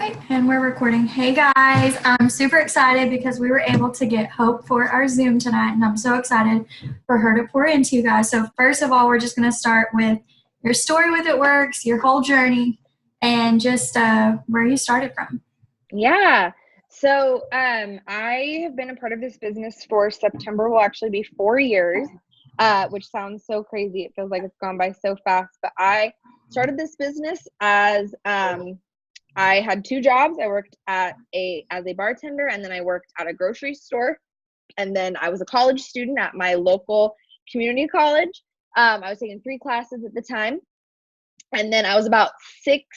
right, and we're recording. Hey guys, I'm super excited because we were able to get Hope for our Zoom tonight, and I'm so excited for her to pour into you guys. So first of all, we're just going to start with your story with It Works, your whole journey, and just where you started from. Yeah. So I have been a part of this business for September will actually be 4 years, which sounds so crazy. It feels like it's gone by so fast. But I started this business as I had 2 jobs. I worked as a bartender, and then I worked at a grocery store. And then I was a college student at my local community college. I was taking 3 classes at the time. And then I was about 7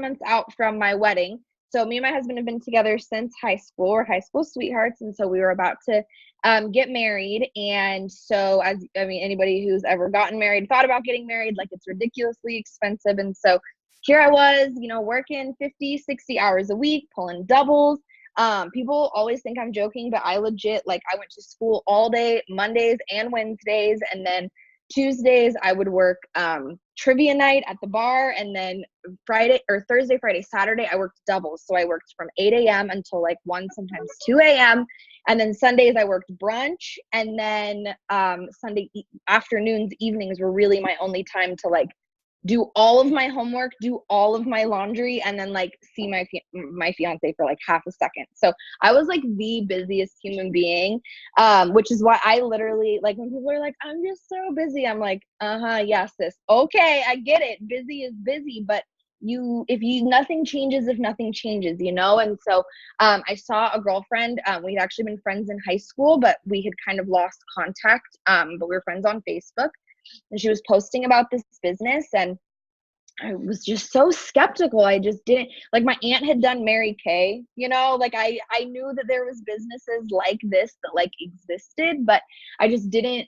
months out from my wedding. So me and my husband have been together since high school. We're high school sweethearts. And so we were about to get married. And so anybody who's ever gotten married, thought about getting married, like it's ridiculously expensive. And so here I was, working 50, 60 hours a week, pulling doubles. People always think I'm joking, but I legit, I went to school all day, Mondays and Wednesdays. And then Tuesdays I would work trivia night at the bar, and then Thursday, Friday, Saturday I worked doubles. So I worked from 8 a.m. until 1, sometimes 2 a.m. And then Sundays I worked brunch, and then Sunday afternoons, evenings were really my only time to do all of my homework, do all of my laundry, and then see my fiance for half a second. So I was the busiest human being, which is why I literally when people are like, I'm just so busy, I'm like, yes, sis. Okay, I get it. Busy is busy, but nothing changes if nothing changes, And so I saw a girlfriend. We'd actually been friends in high school, but we had kind of lost contact. But we were friends on Facebook. And she was posting about this business, and I was just so skeptical. I just didn't my aunt had done Mary Kay, I knew that there was businesses like this that existed, but I just didn't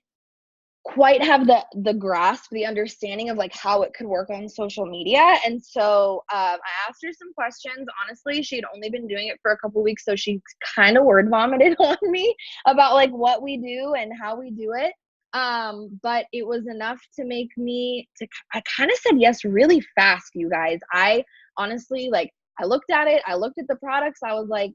quite have the grasp, the understanding of how it could work on social media. And so I asked her some questions. Honestly, she had only been doing it for a couple weeks, so she kind of word vomited on me about what we do and how we do it. But it was enough to make I kind of said yes really fast, you guys. I honestly, I looked at it, I looked at the products, I was like,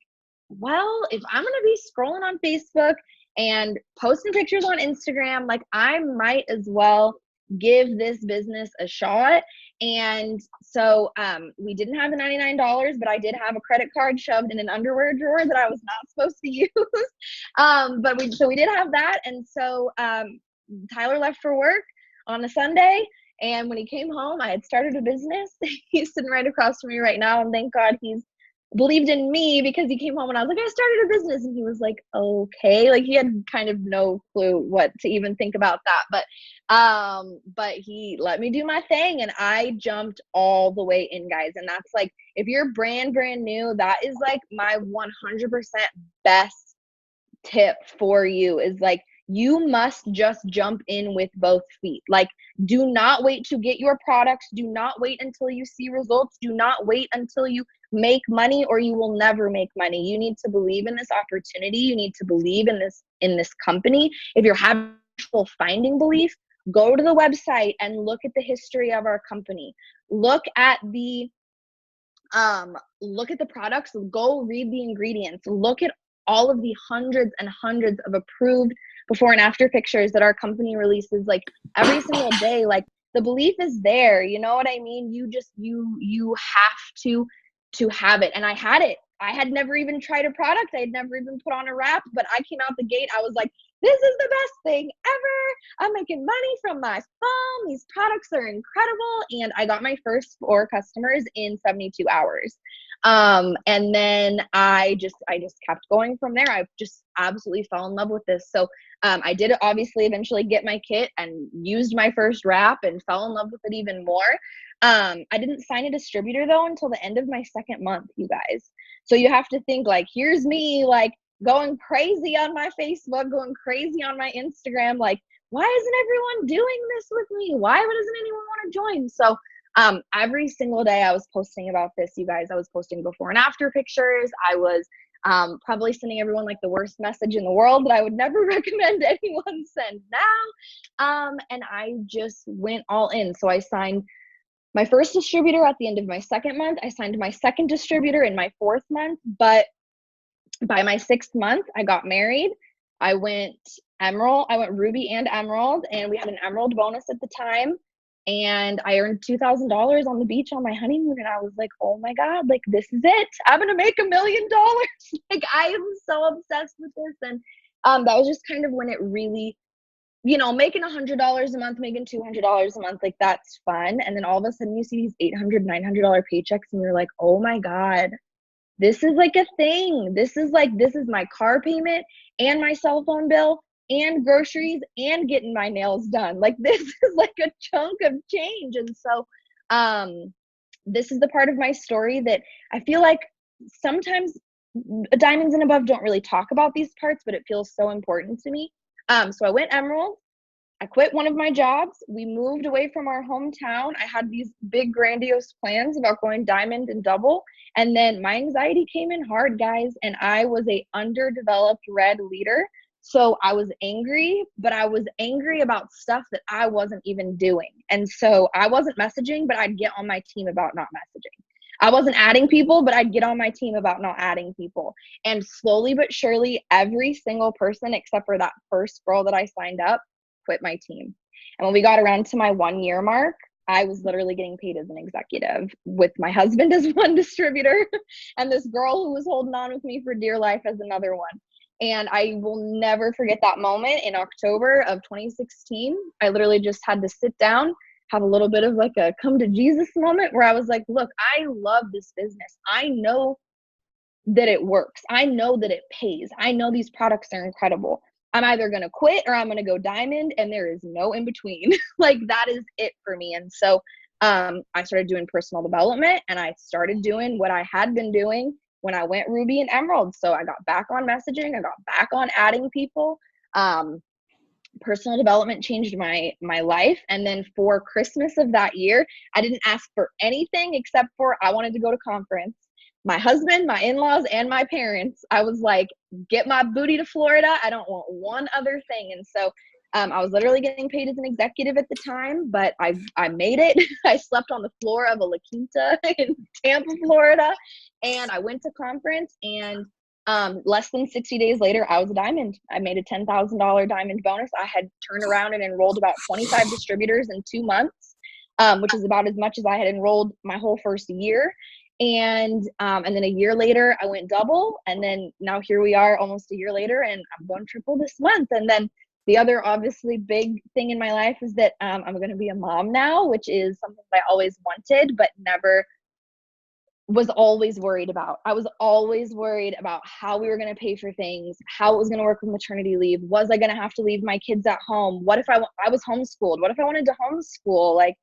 well, if I'm going to be scrolling on Facebook and posting pictures on Instagram, I might as well give this business a shot. And so we didn't have the $99, but I did have a credit card shoved in an underwear drawer that I was not supposed to use. But we did have that. And so Tyler left for work on a Sunday, and when he came home, I had started a business. He's sitting right across from me right now, and thank God he's believed in me, because he came home and I was like, I started a business, and he was like, okay. He had kind of no clue what to even think about that, but he let me do my thing, and I jumped all the way in, guys. And that's if you're brand new, that is my 100% best tip for you is you must just jump in with both feet. Do not wait to get your products. Do not wait until you see results. Do not wait until you make money, or you will never make money. You need to believe in this opportunity. You need to believe in this company. If you're having trouble finding belief, go to the website and look at the history of our company. Look at the products. Go read the ingredients. Look at all of the hundreds and hundreds of approved before and after pictures that our company releases every single day. The belief is there, you know what I mean? You just you have to have it. And I had it. I had never even tried a product. I had never even put on a wrap, but I came out the gate, I was like, this is the best thing ever. I'm making money from my phone. These products are incredible. And I got my first 4 customers in 72 hours. And then I just kept going from there. I just absolutely fell in love with this. So I did obviously eventually get my kit and used my first wrap and fell in love with it even more. I didn't sign a distributor though until the end of my 2nd month, you guys. So you have to think here's me going crazy on my Facebook, going crazy on my Instagram. Why isn't everyone doing this with me? Why doesn't anyone want to join? So every single day I was posting about this, you guys. I was posting before and after pictures. I was probably sending everyone the worst message in the world that I would never recommend anyone send now. And I just went all in. So I signed my first distributor at the end of my second month. I signed my second distributor in my fourth month, but by my sixth month, I got married. I went emerald. I went ruby and emerald, and we had an emerald bonus at the time. And I earned $2,000 on the beach on my honeymoon, and I was like, "Oh my god! Like this is it! I'm gonna make $1 million!" Like I am so obsessed with this, and that was just kind of when it really, making $100 a month, making $200 a month, like that's fun. And then all of a sudden, you see these $800, $900 paychecks, and you're like, "Oh my god! This is like a thing. This is my car payment and my cell phone bill and groceries and getting my nails done. Like this is like a chunk of change." And so this is the part of my story that I feel like sometimes diamonds and above don't really talk about these parts, but it feels so important to me. So I went emerald. I quit one of my jobs. We moved away from our hometown. I had these big, grandiose plans about going diamond and double. And then my anxiety came in hard, guys. And I was a underdeveloped red leader. So I was angry, but I was angry about stuff that I wasn't even doing. And so I wasn't messaging, but I'd get on my team about not messaging. I wasn't adding people, but I'd get on my team about not adding people. And slowly but surely, every single person except for that first girl that I signed up quit my team. And when we got around to my 1 year mark, I was literally getting paid as an executive with my husband as one distributor and this girl who was holding on with me for dear life as another one. And I will never forget that moment in October of 2016. I literally just had to sit down, have a little bit of like a come to Jesus moment where I was like, look, I love this business. I know that it works. I know that it pays. I know these products are incredible. I'm either going to quit or I'm going to go diamond, and there is no in between. Like that is it for me. And so I started doing personal development, and I started doing what I had been doing when I went ruby and emerald. So I got back on messaging. I got back on adding people. Personal development changed my life. And then for Christmas of that year, I didn't ask for anything except for I wanted to go to conference. My husband, my in-laws, and my parents, I was like, get my booty to Florida. I don't want one other thing. And so I was literally getting paid as an executive at the time, but I made it. I slept on the floor of a La Quinta in Tampa, Florida, and I went to conference, and less than 60 days later, I was a diamond. I made a $10,000 diamond bonus. I had turned around and enrolled about 25 distributors in 2 months, which is about as much as I had enrolled my whole first year. And then a year later, I went double. And then now here we are almost a year later, and I'm going triple this month. And then the other obviously big thing in my life is that I'm going to be a mom now, which is something that I always wanted, but never was always worried about. I was always worried about how we were going to pay for things, how it was going to work with maternity leave. Was I going to have to leave my kids at home? What if I was homeschooled? What if I wanted to homeschool? Like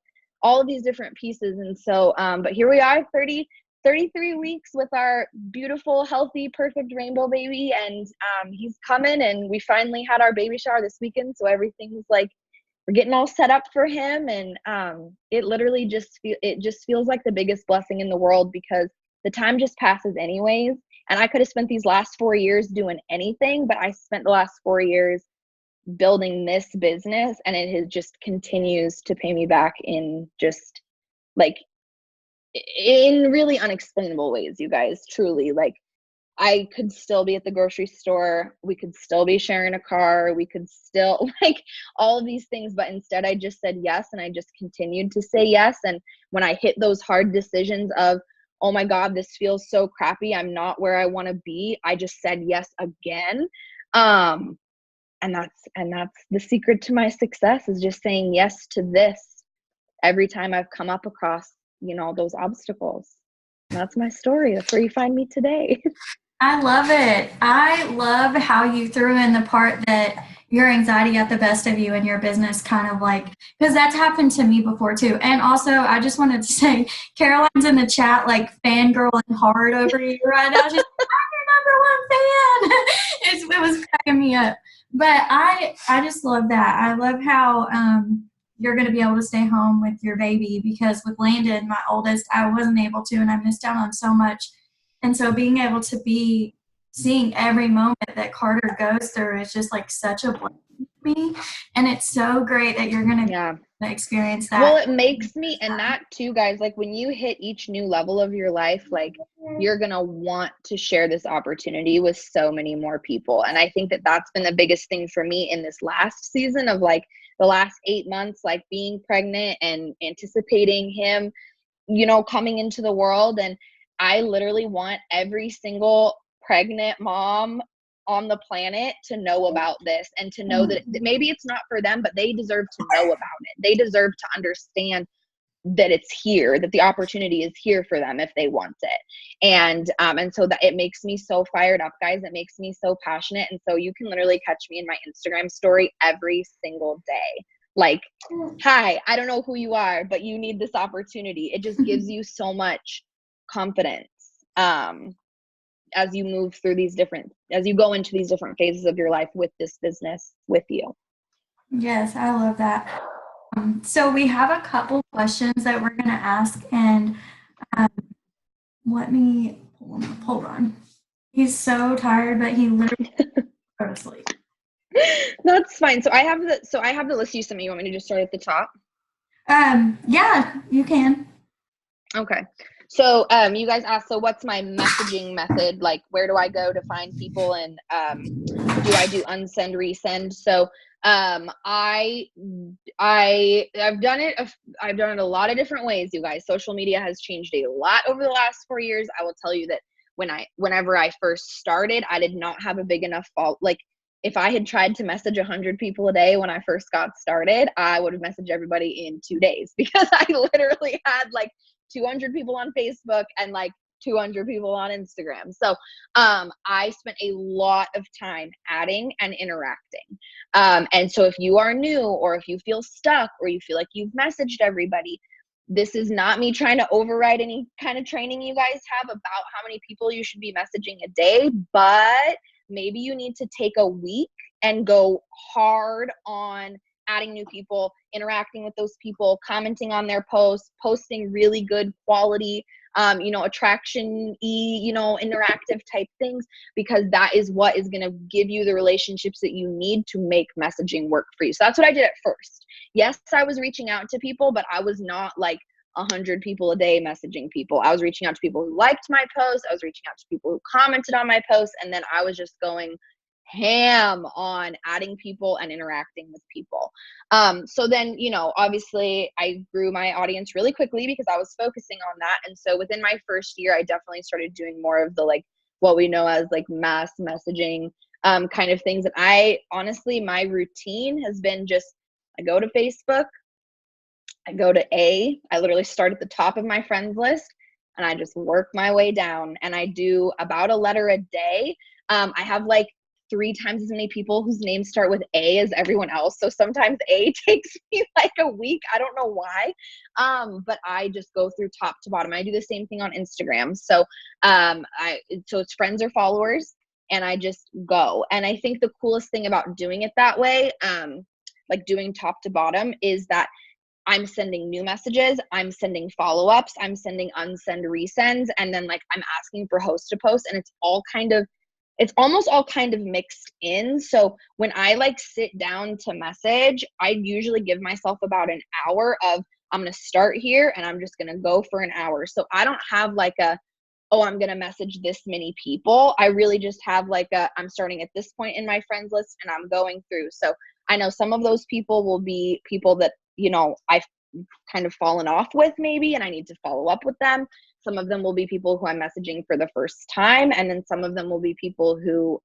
all of these different pieces. And so, but here we are, 33 weeks with our beautiful, healthy, perfect rainbow baby. And he's coming, and we finally had our baby shower this weekend. So everything's like, we're getting all set up for him. And it literally just feels like the biggest blessing in the world, because the time just passes anyways. And I could have spent these last 4 years doing anything, but I spent the last 4 years building this business, and it has just continues to pay me back in just like in really unexplainable ways, you guys. Truly, like I could still be at the grocery store, we could still be sharing a car, we could still like all of these things, but instead I just said yes, and I just continued to say yes. And when I hit those hard decisions of, oh my god, this feels so crappy, I'm not where I want to be, I just said yes again. And that's the secret to my success, is just saying yes to this every time I've come up across, those obstacles. And that's my story. That's where you find me today. I love it. I love how you threw in the part that your anxiety got the best of you in your business, kind of like, because that's happened to me before too. And also, I just wanted to say, Caroline's in the chat, like fangirling hard over you right now. She's like, I'm your number one fan. It was cracking me up. But I just love that. I love how you're going to be able to stay home with your baby, because with Landon, my oldest, I wasn't able to, and I missed out on so much. And so being able to be seeing every moment that Carter goes through is just like such a blessing to me. And it's so great that you're going to to experience Well, that. it makes me, and that too, guys, like when you hit each new level of your life, like you're going to want to share this opportunity with so many more people. And I think that that's been the biggest thing for me in this last season of like the last 8 months, like being pregnant and anticipating him, you know, coming into the world. And I literally want every single pregnant mom on the planet to know about this and to know that maybe it's not for them, but they deserve to know about it. They deserve to understand that it's here, that the opportunity is here for them if they want it. And so that it makes me so fired up, guys. It makes me so passionate. And so you can literally catch me in my Instagram story every single day. Like, hi, I don't know who you are, but you need this opportunity. It just gives you so much confidence as you move through as you go into these different phases of your life with this business with you. Yes, I love that. So we have a couple questions that we're going to ask, and um, let me pull him up. Hold on. He's so tired, but he literally go to sleep. That's fine. So I have the list you sent me. You want me to just start at the top? Yeah, you can. Okay. So you guys asked, so what's my messaging method? Like, where do I go to find people? And do I do unsend, resend? So I've done it a lot of different ways, you guys. Social media has changed a lot over the last 4 years. I will tell you that whenever I first started, I did not have a big enough like if I had tried to message 100 people a day when I first got started, I would have messaged everybody in 2 days because I literally had like 200 people on Facebook and like 200 people on Instagram. So I spent a lot of time adding and interacting. And so if you are new, or if you feel stuck, or you feel like you've messaged everybody, this is not me trying to override any kind of training you guys have about how many people you should be messaging a day, but maybe you need to take a week and go hard on adding new people, interacting with those people, commenting on their posts, posting really good quality, attraction-y, interactive type things, because that is what is going to give you the relationships that you need to make messaging work for you. So that's what I did at first. Yes, I was reaching out to people, but I was not like 100 people a day messaging people. I was reaching out to people who liked my posts. I was reaching out to people who commented on my posts. And then I was just going ham on adding people and interacting with people. So then, obviously I grew my audience really quickly because I was focusing on that. And so within my first year, I definitely started doing more of the like what we know as like mass messaging kind of things. And I honestly, my routine has been just, I go to Facebook, I go to I literally start at the top of my friends list and I just work my way down, and I do about a letter a day. I have like 3 times as many people whose names start with A as everyone else. So sometimes A takes me like a week. I don't know why. But I just go through top to bottom. I do the same thing on Instagram. So so it's friends or followers, and I just go. And I think the coolest thing about doing it that way, like doing top to bottom, is that I'm sending new messages, I'm sending follow-ups, I'm sending unsend resends, and then like I'm asking for host to post, and it's almost all kind of mixed in. So when I like sit down to message, I usually give myself about an hour of, I'm going to start here and I'm just going to go for an hour. So I don't have like I'm going to message this many people. I really just have like I'm starting at this point in my friends list and I'm going through. So I know some of those people will be people that, I've kind of fallen off with maybe, and I need to follow up with them. Some of them will be people who I'm messaging for the first time. And then some of them will be people who,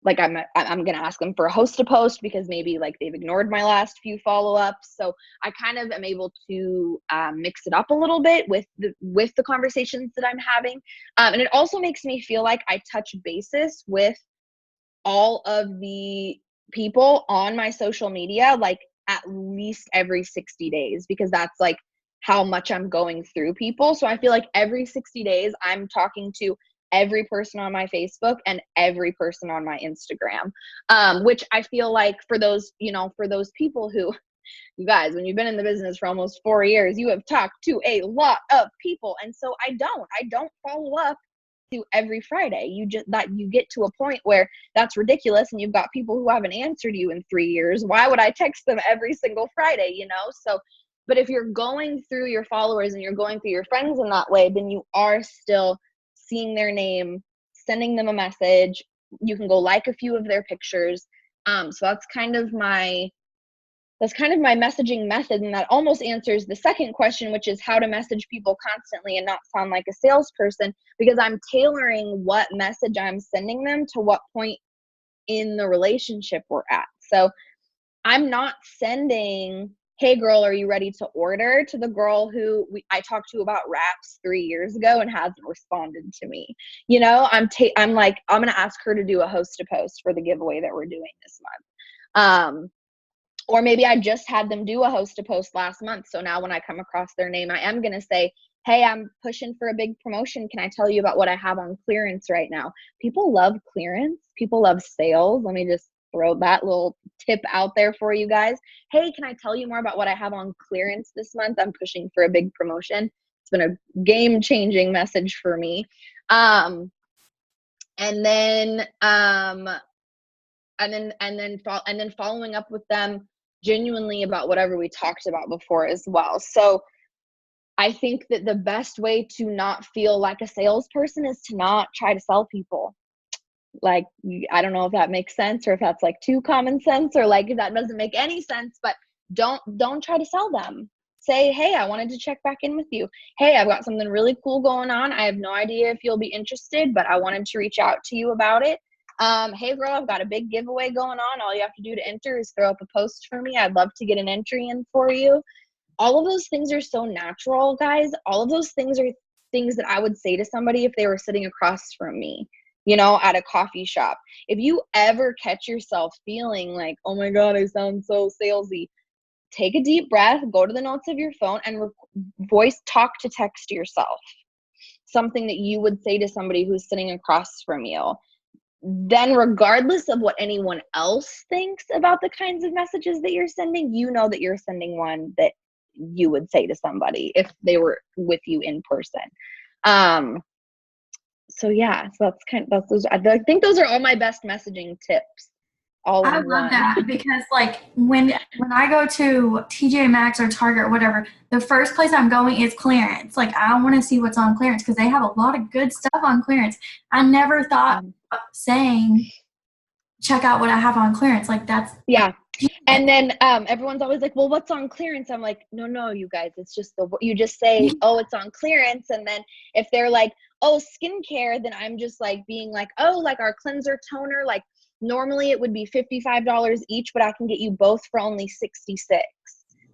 like I'm going to ask them for a host to post because maybe like they've ignored my last few follow-ups. So I kind of am able to mix it up a little bit with the conversations that I'm having. And it also makes me feel like I touch bases with all of the people on my social media, like at least every 60 days, because that's like how much I'm going through people. So I feel like every 60 days I'm talking to every person on my Facebook and every person on my Instagram, which I feel like for those people who, you guys, when you've been in the business for almost 4 years, you have talked to a lot of people. And so I don't follow up you every Friday. You get to a point where that's ridiculous, and you've got people who haven't answered you in 3 years. Why would I text them every single Friday, you know? So, but if you're going through your followers and you're going through your friends in that way, then you are still seeing their name, sending them a message. You can go like a few of their pictures. So that's kind of my messaging method. And that almost answers the second question, which is how to message people constantly and not sound like a salesperson, because I'm tailoring what message I'm sending them to what point in the relationship we're at. So I'm not sending, hey girl, are you ready to order, to the girl who I talked to about wraps 3 years ago and hasn't responded to me. You know, I'm like, I'm going to ask her to do a host to post for the giveaway that we're doing this month. Or maybe I just had them do a host to post last month. So now when I come across their name, I am going to say, hey, I'm pushing for a big promotion. Can I tell you about what I have on clearance right now? People love clearance. People love sales. Let me just throw that little tip out there for you guys. Hey, can I tell you more about what I have on clearance this month? I'm pushing for a big promotion. It's been a game-changing message for me. And then following up with them genuinely about whatever we talked about before as well. So I think that the best way to not feel like a salesperson is to not try to sell people. Like, I don't know if that makes sense, or if that's like too common sense, or like if that doesn't make any sense, but don't try to sell them. Say, hey, I wanted to check back in with you. Hey, I've got something really cool going on. I have no idea if you'll be interested, but I wanted to reach out to you about it. Hey girl, I've got a big giveaway going on. All you have to do to enter is throw up a post for me. I'd love to get an entry in for you. All of those things are so natural, guys. All of those things are things that I would say to somebody if they were sitting across from me, you know, at a coffee shop. If you ever catch yourself feeling like, oh my God, I sound so salesy, take a deep breath, go to the notes of your phone, and voice talk to text yourself something that you would say to somebody who's sitting across from you. Then regardless of what anyone else thinks about the kinds of messages that you're sending, you know that you're sending one that you would say to somebody if they were with you in person. So yeah, so I think those are all my best messaging tips. All I in love one. that, because like when I go to TJ Maxx or Target or whatever, the first place I'm going is clearance. Like, I want to see what's on clearance because they have a lot of good stuff on clearance. I never thought of saying, check out what I have on clearance. Like, that's Yeah. And then everyone's always like, well, what's on clearance? I'm like, no, you guys, it's just you just say, oh, it's on clearance. And then if they're like, oh, skincare, then I'm just like being like, oh, like our cleanser toner, like normally it would be $55 each, but I can get you both for only $66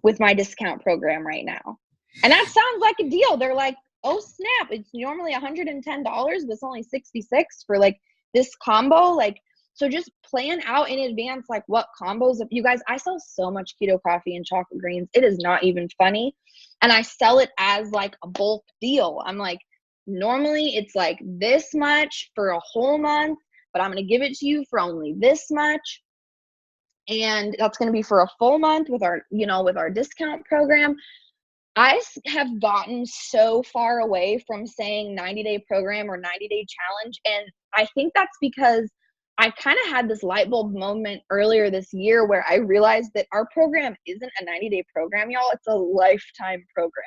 with my discount program right now. And that sounds like a deal. They're like, oh snap, it's normally $110, but it's only $66 for like this combo. Like, so just plan out in advance, like what combos. You guys, I sell so much keto coffee and chocolate greens. It is not even funny. And I sell it as like a bulk deal. I'm like, normally it's like this much for a whole month, but I'm going to give it to you for only this much. And that's going to be for a full month with our discount program. I have gotten so far away from saying 90-day program or 90-day challenge. And I think that's because I kind of had this light bulb moment earlier this year where I realized that our program isn't a 90-day program, y'all. It's a lifetime program.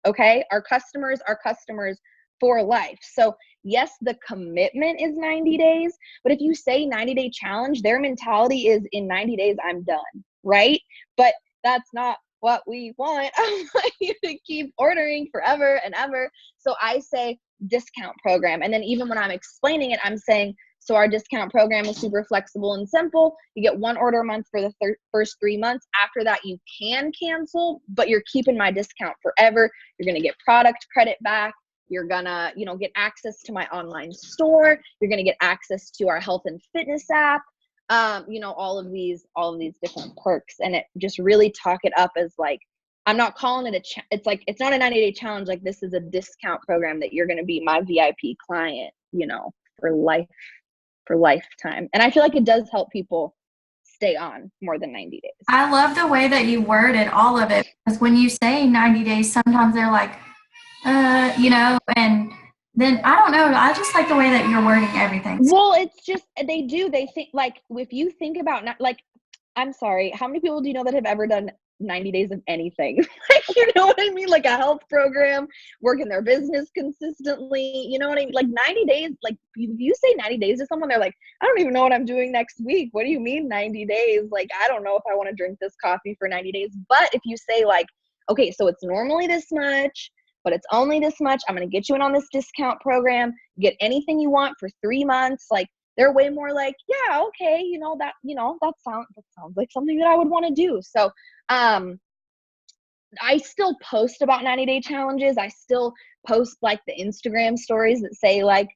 Okay? Our customers are customers for life. So yes, the commitment is 90 days, but if you say 90-day challenge, their mentality is in 90 days, I'm done, right? But that's not what we want. I want you to keep ordering forever and ever. So I say discount program. And then even when I'm explaining it, I'm saying, so our discount program is super flexible and simple. You get one order a month for the first 3 months. After that, you can cancel, but you're keeping my discount forever. You're going to get product credit back. You're going to, get access to my online store. You're going to get access to our health and fitness app. All of these different perks, and it just really talk it up as like, I'm not calling it it's like, it's not a 90-day challenge. Like, this is a discount program that you're going to be my VIP client, for lifetime. And I feel like it does help people stay on more than 90 days. I love the way that you worded all of it, because when you say 90 days, sometimes they're like, and then I don't know. I just like the way that you're wording everything. Well, it's just, they think, like, if you think about, not like, I'm sorry, how many people do you know that have ever done 90 days of anything? Like, you know what I mean? Like a health program, working their business consistently, you know what I mean? Like 90 days, like if you say 90 days to someone, they're like, I don't even know what I'm doing next week. What do you mean 90 days? Like, I don't know if I want to drink this coffee for 90 days. But if you say like, okay, so it's normally this much, but it's only this much. I'm going to get you in on this discount program, get anything you want for 3 months. Like, they're way more like, yeah, okay, that sounds like something that I would want to do. So I still post about 90-day challenges. I still post like the Instagram stories that say like,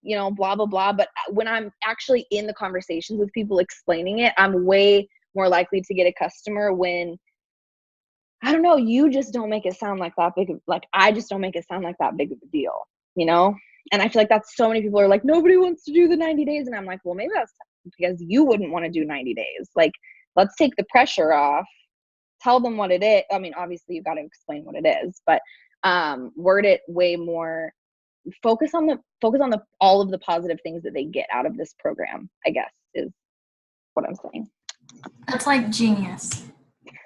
blah, blah, blah. But when I'm actually in the conversations with people explaining it, I'm way more likely to get a customer when, I don't know, you just don't make it sound like that big of, like, I just don't make it sound like that big of a deal, you know? And I feel like that's so many people are like, nobody wants to do the 90 days. And I'm like, well, maybe that's because you wouldn't want to do 90 days. Like, let's take the pressure off, tell them what it is. I mean, obviously you got to explain what it is, but word it way more, focus on all of the positive things that they get out of this program, I guess, is what I'm saying. That's like genius.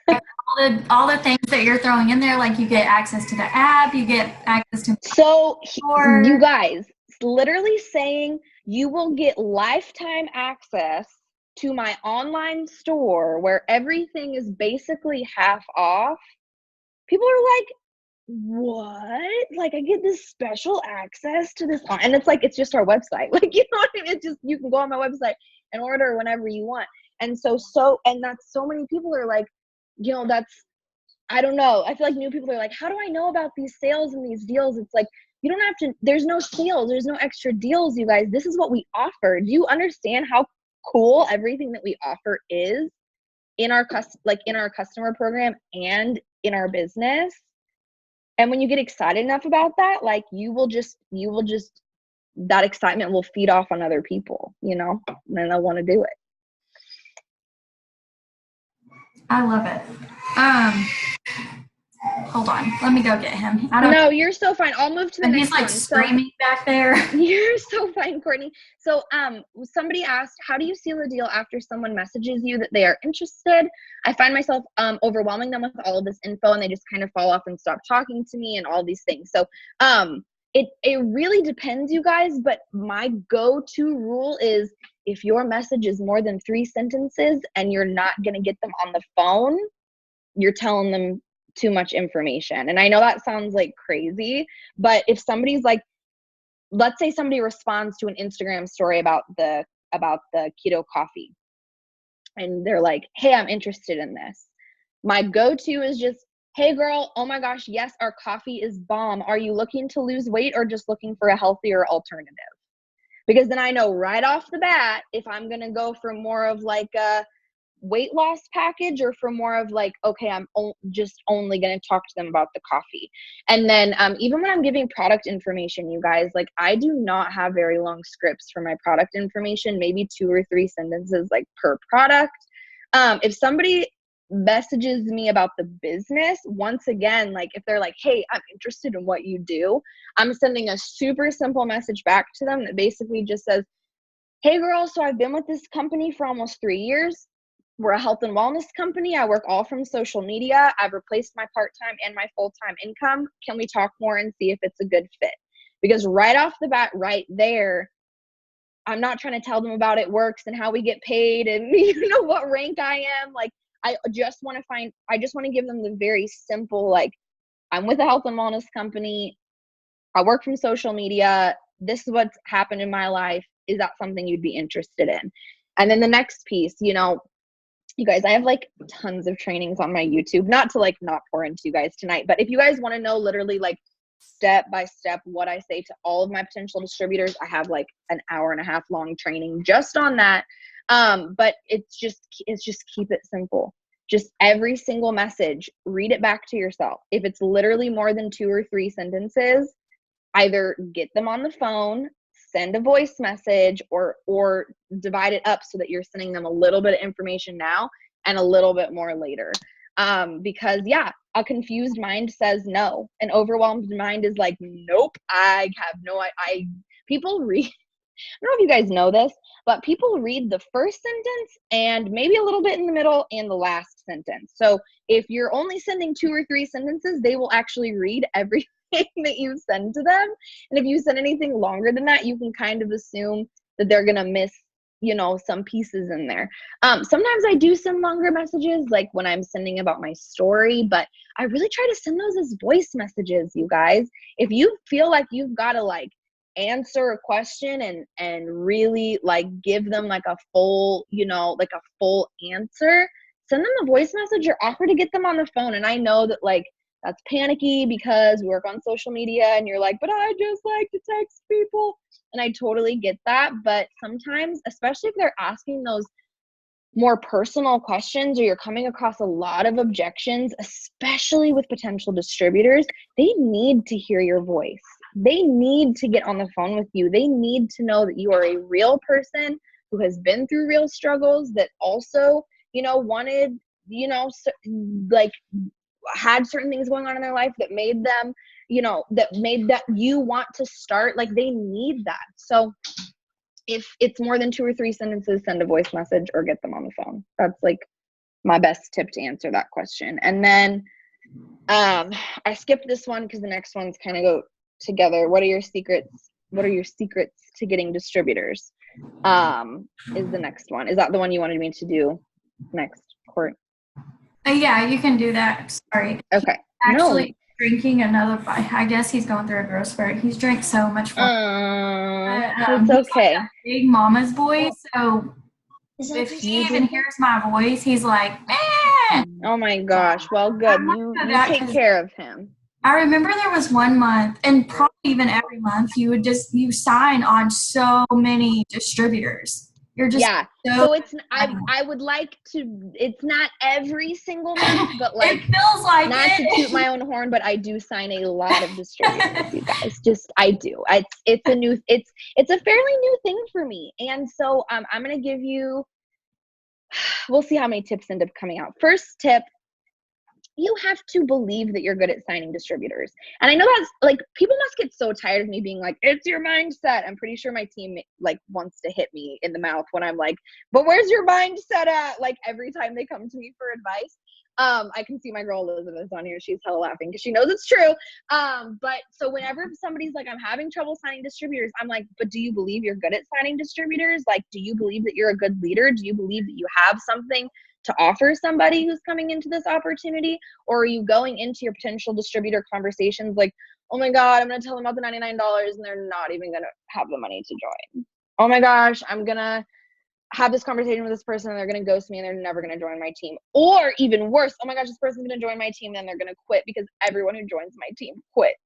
Like all the things that you're throwing in there, like you get access to the app, you get access to So store. you guys, literally saying you will get lifetime access to my online store where everything is basically half off. People are like, what? Like, I get this special access to this, and it's like, it's just our website. Like, you know what I mean? It's just, you can go on my website and order whenever you want. And and that's, so many people are like, that's, I don't know. I feel like new people are like, how do I know about these sales and these deals? It's like, you don't have to, there's no sales, there's no extra deals, you guys. This is what we offer. Do you understand how cool everything that we offer is in our in our customer program and in our business? And when you get excited enough about that, like, that excitement will feed off on other people, and then they'll want to do it. I love it. Hold on. Let me go get him. No, you're so fine. I'll move to the next one. He's like screaming back there. You're so fine, Courtney. So somebody asked, how do you seal a deal after someone messages you that they are interested? I find myself overwhelming them with all of this info, and they just kind of fall off and stop talking to me and all these things. So it really depends, you guys, but my go-to rule is, if your message is more than 3 sentences and you're not going to get them on the phone, you're telling them too much information. And I know that sounds like crazy, but if somebody's like, let's say somebody responds to an Instagram story about the keto coffee, and they're like, hey, I'm interested in this. My go-to is just, hey girl, oh my gosh, yes, our coffee is bomb. Are you looking to lose weight or just looking for a healthier alternative? Because then I know right off the bat if I'm going to go for more of like a weight loss package or for more of like, okay, I'm just only going to talk to them about the coffee. And then even when I'm giving product information, you guys, like, I do not have very long scripts for my product information, maybe 2 or 3 sentences like per product. If somebody messages me about the business, once again, like, if they're like, hey, I'm interested in what you do, I'm sending a super simple message back to them that basically just says, hey girl, so I've been with this company for almost 3 years. We're a health and wellness company. I work all from social media. I've replaced my part-time and my full-time income. Can we talk more and see if it's a good fit? Because right off the bat, right there, I'm not trying to tell them about it works and how we get paid and what rank I am. Like, I just want to give them the very simple, like, I'm with a health and wellness company. I work from social media. This is what's happened in my life. Is that something you'd be interested in? And then the next piece, you guys, I have like tons of trainings on my YouTube, not to like not pour into you guys tonight, but if you guys want to know literally like step by step what I say to all of my potential distributors, I have like an hour-and-a-half long training just on that. But it's just keep it simple. Just every single message, read it back to yourself. If it's literally more than 2 or 3 sentences, either get them on the phone, send a voice message, or divide it up so that you're sending them a little bit of information now and a little bit more later. Because a confused mind says no. An overwhelmed mind is like, nope, I have no, people read, I don't know if you guys know this, but people read the first sentence and maybe a little bit in the middle and the last sentence. So if you're only sending 2 or 3 sentences, they will actually read everything that you send to them. And if you send anything longer than that, you can kind of assume that they're going to miss, some pieces in there. Sometimes I do send longer messages, like when I'm sending about my story, but I really try to send those as voice messages, you guys. If you feel like you've got to answer a question and really give them a full, a full answer, send them a voice message or offer to get them on the phone. And I know that that's panicky because we work on social media and you're like, but I just like to text people. And I totally get that. But sometimes, especially if they're asking those more personal questions or you're coming across a lot of objections, especially with potential distributors, they need to hear your voice. They need to get on the phone with you. They need to know that you are a real person who has been through real struggles, that also, wanted, had certain things going on in their life that made them, that you want to start. They need that. So if it's more than 2 or 3 sentences, send a voice message or get them on the phone. That's my best tip to answer that question. And then I skipped this one because the next ones kind of go together. What are your secrets? What are your secrets to getting distributors? Is the next one. Is that the one you wanted me to do next, Court? Yeah, you can do that. Sorry. Okay. Actually, drinking another. I guess he's going through a growth spurt. He's drank so much water. It's okay. He's big mama's voice. So if he even hears my voice, he's like, man. Oh my gosh. Well, good. You take care of him. I remember there was one month, and probably even every month, you sign on so many distributors. You're just so it's I would like to, it's not every single month, but it feels like not to toot my own horn, but I do sign a lot of distributors, you guys. I do. It's a fairly new thing for me. And so I'm gonna give you, we'll see how many tips end up coming out. First tip, you have to believe that you're good at signing distributors. And I know that's people must get so tired of me being like, it's your mindset. I'm pretty sure my team wants to hit me in the mouth when I'm like, but where's your mindset at? Every time they come to me for advice. I can see my girl Elizabeth on here. She's hella laughing because she knows it's true. But so whenever somebody's like, I'm having trouble signing distributors, I'm like, but do you believe you're good at signing distributors? Do you believe that you're a good leader? Do you believe that you have something to offer somebody who's coming into this opportunity? Or are you going into your potential distributor conversations like, oh my God, I'm going to tell them about the $99 and they're not even going to have the money to join. Oh my gosh, I'm going to have this conversation with this person and they're going to ghost me and they're never going to join my team. Or even worse, oh my gosh, this person's going to join my team and they're going to quit because everyone who joins my team quits.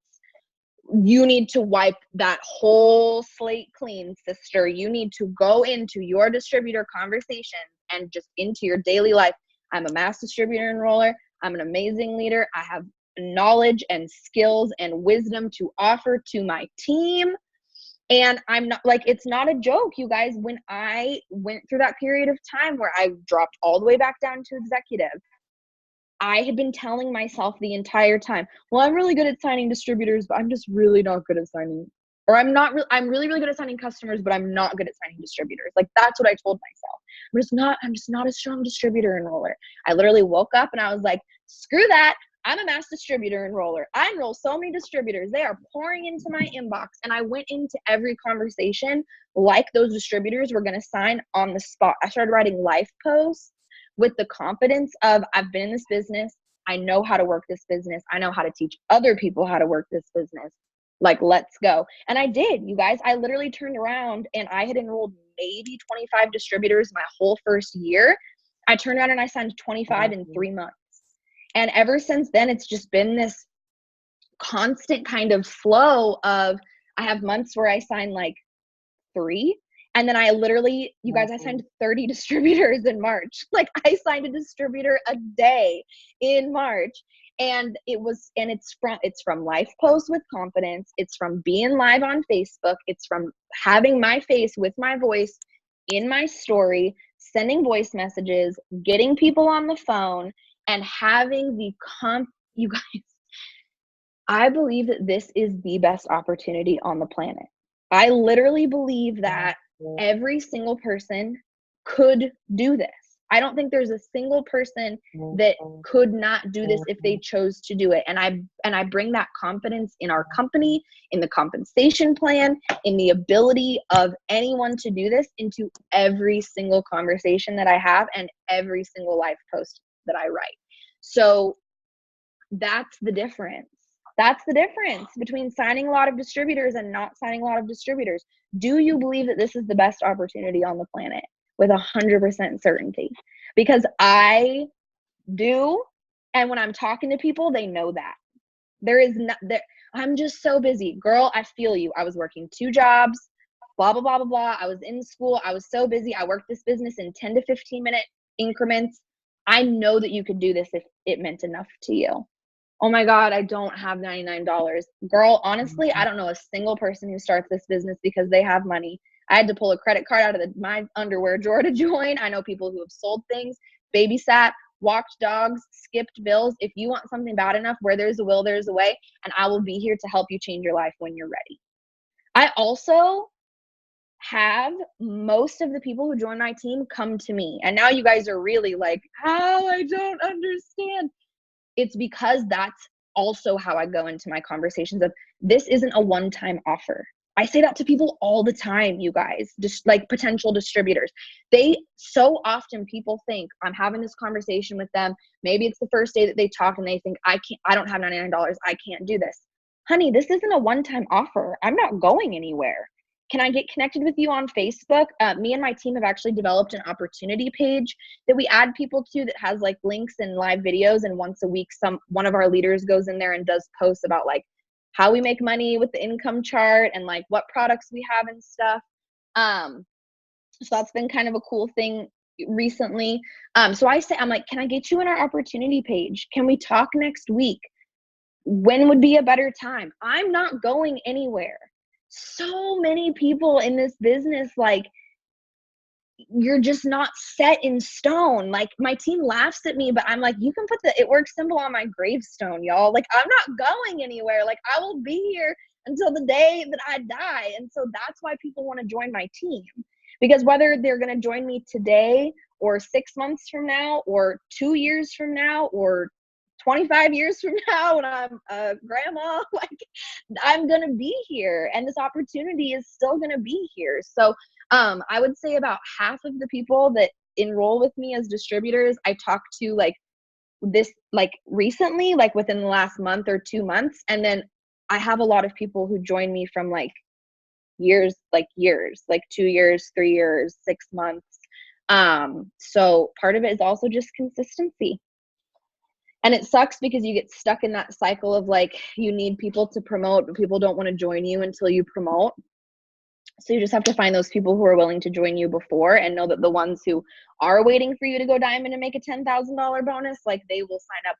You need to wipe that whole slate clean, sister. You need to go into your distributor conversation and just into your daily life. I'm a mass distributor enroller. I'm an amazing leader. I have knowledge and skills and wisdom to offer to my team. And I'm not it's not a joke, you guys. When I went through that period of time where I dropped all the way back down to executive, I had been telling myself the entire time, well, I'm really good at signing distributors, but I'm just really not good at signing, or I'm really, really good at signing customers, but I'm not good at signing distributors. That's what I told myself. I'm just not a strong distributor enroller. I literally woke up and I was like, screw that. I'm a mass distributor enroller. I enroll so many distributors. They are pouring into my inbox. And I went into every conversation like those distributors were going to sign on the spot. I started writing life posts with the confidence of, I've been in this business. I know how to work this business. I know how to teach other people how to work this business. Let's go. And I did, you guys. I literally turned around and I had enrolled maybe 25 distributors my whole first year. I turned around and I signed 25 in 3 months. And ever since then, it's just been this constant kind of flow of, I have months where I sign 3. And then I literally, you guys, I signed 30 distributors in March. I signed a distributor a day in March. And it's from life posts with confidence. It's from being live on Facebook. It's from having my face with my voice in my story, sending voice messages, getting people on the phone, and having you guys, I believe that this is the best opportunity on the planet. I literally believe that every single person could do this. I don't think there's a single person that could not do this if they chose to do it. And I bring that confidence in our company, in the compensation plan, in the ability of anyone to do this into every single conversation that I have and every single life post that I write. So that's the difference. That's the difference between signing a lot of distributors and not signing a lot of distributors. Do you believe that this is the best opportunity on the planet? With 100% certainty? Because I do. And when I'm talking to people, they know that. There is not there. I'm just so busy. Girl, I feel you. I was working 2 jobs, blah, blah, blah, blah, blah. I was in school. I was so busy. I worked this business in 10 to 15 minute increments. I know that you could do this if it meant enough to you. Oh my God, I don't have $99. Girl, honestly, I don't know a single person who starts this business because they have money. I had to pull a credit card out of my underwear drawer to join. I know people who have sold things, babysat, walked dogs, skipped bills. If you want something bad enough, where there's a will, there's a way, and I will be here to help you change your life when you're ready. I also have most of the people who join my team come to me. And now you guys are really like, how? I don't understand. It's because that's also how I go into my conversations of this isn't a one-time offer. I say that to people all the time, you guys, just like potential distributors. So often people think I'm having this conversation with them. Maybe it's the first day that they talk and they think, I don't have $99. I can't do this. Honey, this isn't a one-time offer. I'm not going anywhere. Can I get connected with you on Facebook? Me and my team have actually developed an opportunity page that we add people to that has like links and live videos. And once a week, one of our leaders goes in there and does posts about like how we make money with the income chart and like what products we have and stuff. So that's been kind of a cool thing recently. So I'm like, can I get you in our opportunity page? Can we talk next week? When would be a better time? I'm not going anywhere. So many people in this business, like, you're just not set in stone. Like, my team laughs at me, but I'm like, you can put the It Works symbol on my gravestone, y'all. Like, I'm not going anywhere. Like, I will be here until the day that I die. And so that's why people want to join my team, because whether they're going to join me today or 6 months from now or 2 years from now or 25 years from now when I'm a grandma, like, I'm going to be here and this opportunity is still going to be here. So I would say about half of the people that enroll with me as distributors, I talk to like this, like recently, like within the last month or 2 months. And then I have a lot of people who join me from like years, like 2 years, 3 years, 6 months. So part of it is also just consistency. And it sucks because you get stuck in that cycle of like, you need people to promote, but people don't want to join you until you promote. So you just have to find those people who are willing to join you before, and know that the ones who are waiting for you to go diamond and make a $10,000 bonus, like, they will sign up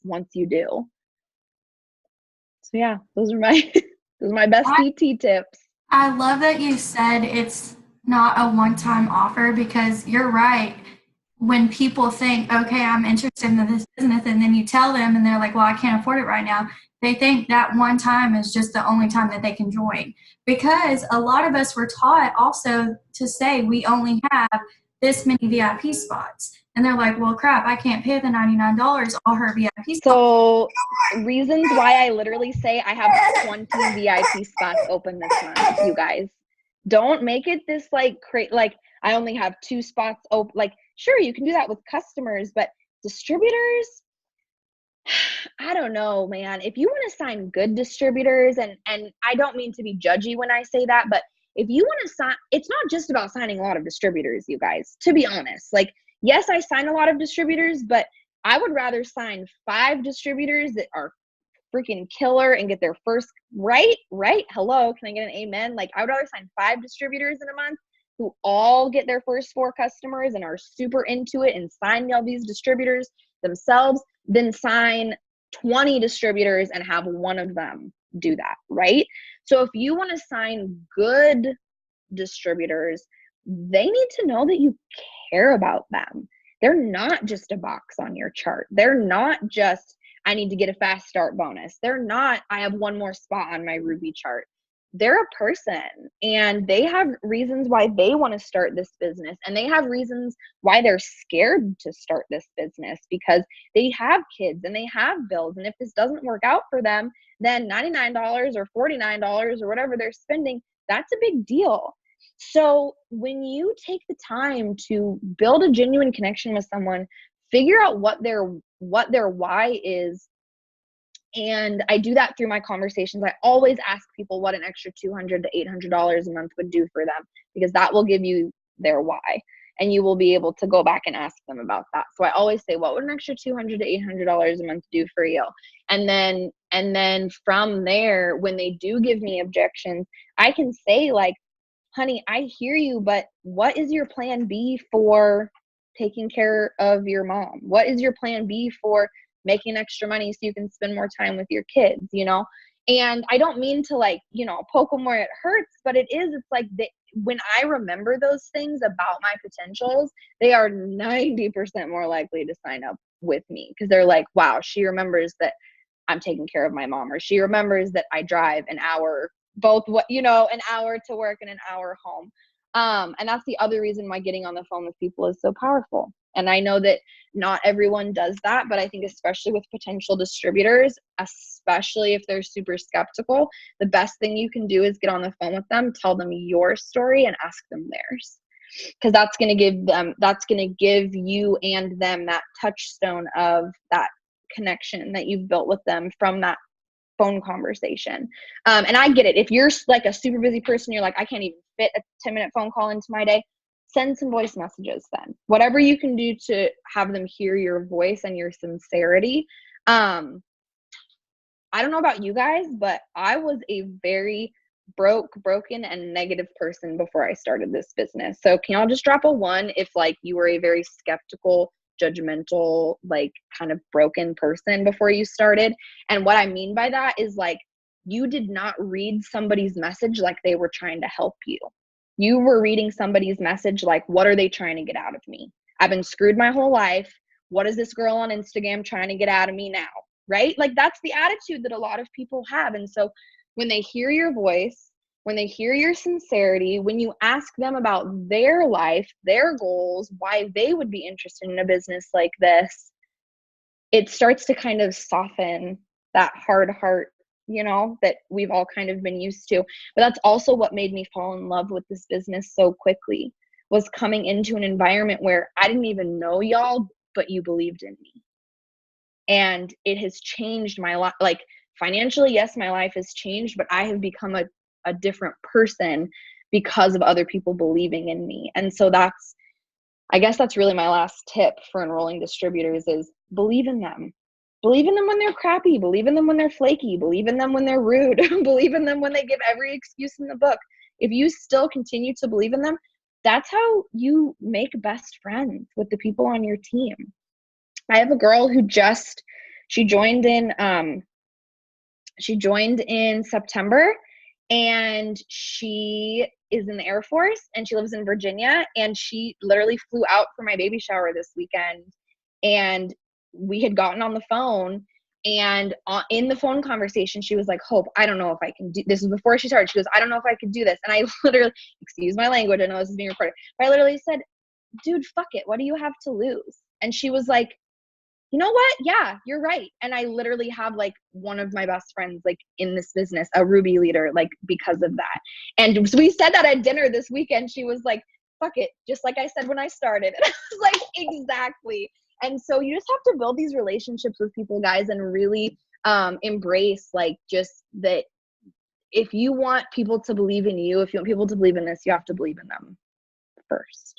once you do. So yeah, those are my best DT tips. I love that you said it's not a one-time offer, because you're right. When people think, okay, I'm interested in this business, and then you tell them and they're like, well, I can't afford it right now, they think that one time is just the only time that they can join. Because a lot of us were taught also to say we only have this many VIP spots. And they're like, well, crap, I can't pay the $99 all her VIP spots. So reasons why I literally say I have 20 VIP spots open this month, you guys. Don't make it this like like I only have 2 spots open. Like, sure, you can do that with customers, but distributors, I don't know, man. If you want to sign good distributors, and I don't mean to be judgy when I say that, but if you want to sign, it's not just about signing a lot of distributors, you guys, to be honest. Like, yes, I sign a lot of distributors, but I would rather sign 5 distributors that are freaking killer and get their first right. Hello, can I get an amen? Like, I would rather sign 5 distributors in a month who all get their first 4 customers and are super into it and sign all these distributors themselves than sign 20 distributors and have one of them do that, right? So if you want to sign good distributors, they need to know that you care about them. they're not just a box on your chart. They're not just, I need to get a fast start bonus. They're not, I have one more spot on my Ruby chart. They're a person, and they have reasons why they want to start this business, and they have reasons why they're scared to start this business, because they have kids and they have bills. And if this doesn't work out for them, then $99 or $49 or whatever they're spending, that's a big deal. So when you take the time to build a genuine connection with someone, figure out what their why is. And I do that through my conversations. I always ask people what an extra $200 to $800 a month would do for them, because that will give you their why, and you will be able to go back and ask them about that. So I always say, what would an extra $200 to $800 a month do for you? And then from there, when they do give me objections, I can say, like, honey, I hear you, but what is your plan B for taking care of your mom? What is your plan B for making extra money so you can spend more time with your kids, you know? And I don't mean to, like, you know, poke them where it hurts, but it's like when I remember those things about my potentials, they are 90% more likely to sign up with me, because they're like, wow, she remembers that I'm taking care of my mom, or she remembers that I drive an hour, an hour to work and an hour home. And that's the other reason why getting on the phone with people is so powerful. And I know that not everyone does that, but I think especially with potential distributors, especially if they're super skeptical, the best thing you can do is get on the phone with them, tell them your story, and ask them theirs. Because that's going to give you and them that touchstone of that connection that you've built with them from that phone conversation. And I get it. If you're like a super busy person, you're like, I can't even fit a 10-minute phone call into my day, send some voice messages then. Whatever you can do to have them hear your voice and your sincerity. I don't know about you guys, but I was a very broken and negative person before I started this business. So can y'all just drop a 1 if, like, you were a very skeptical, judgmental, like, kind of broken person before you started? And what I mean by that is, like, you did not read somebody's message like they were trying to help you. You were reading somebody's message like, what are they trying to get out of me? I've been screwed my whole life. What is this girl on Instagram trying to get out of me now? Right? Like, that's the attitude that a lot of people have. And so when they hear your voice, when they hear your sincerity, when you ask them about their life, their goals, why they would be interested in a business like this, it starts to kind of soften that hard heart, you know, that we've all kind of been used to. But that's also what made me fall in love with this business so quickly, was coming into an environment where I didn't even know y'all, but you believed in me. And it has changed my life. Like, financially, yes, my life has changed, but I have become a different person because of other people believing in me. And so I guess that's really my last tip for enrolling distributors, is believe in them. Believe in them when they're crappy. Believe in them when they're flaky. Believe in them when they're rude. Believe in them when they give every excuse in the book. If you still continue to believe in them, that's how you make best friends with the people on your team. I have a girl who she joined in September, and she is in the Air Force, and she lives in Virginia, and she literally flew out for my baby shower this weekend. And we had gotten on the phone, and in the phone conversation, she was like, Hope, I don't know if I can do this. Is before she started. She goes, I don't know if I could do this. And I literally, excuse my language, I know this is being recorded, but I literally said, dude, fuck it. What do you have to lose? And she was like, you know what? Yeah, you're right. And I literally have, like, one of my best friends, like, in this business, a Ruby leader, like, because of that. And so we said that at dinner this weekend. She was like, fuck it, just like I said when I started. And I was like, exactly. And so you just have to build these relationships with people, guys, and really embrace, like, just that if you want people to believe in you, if you want people to believe in this, you have to believe in them first.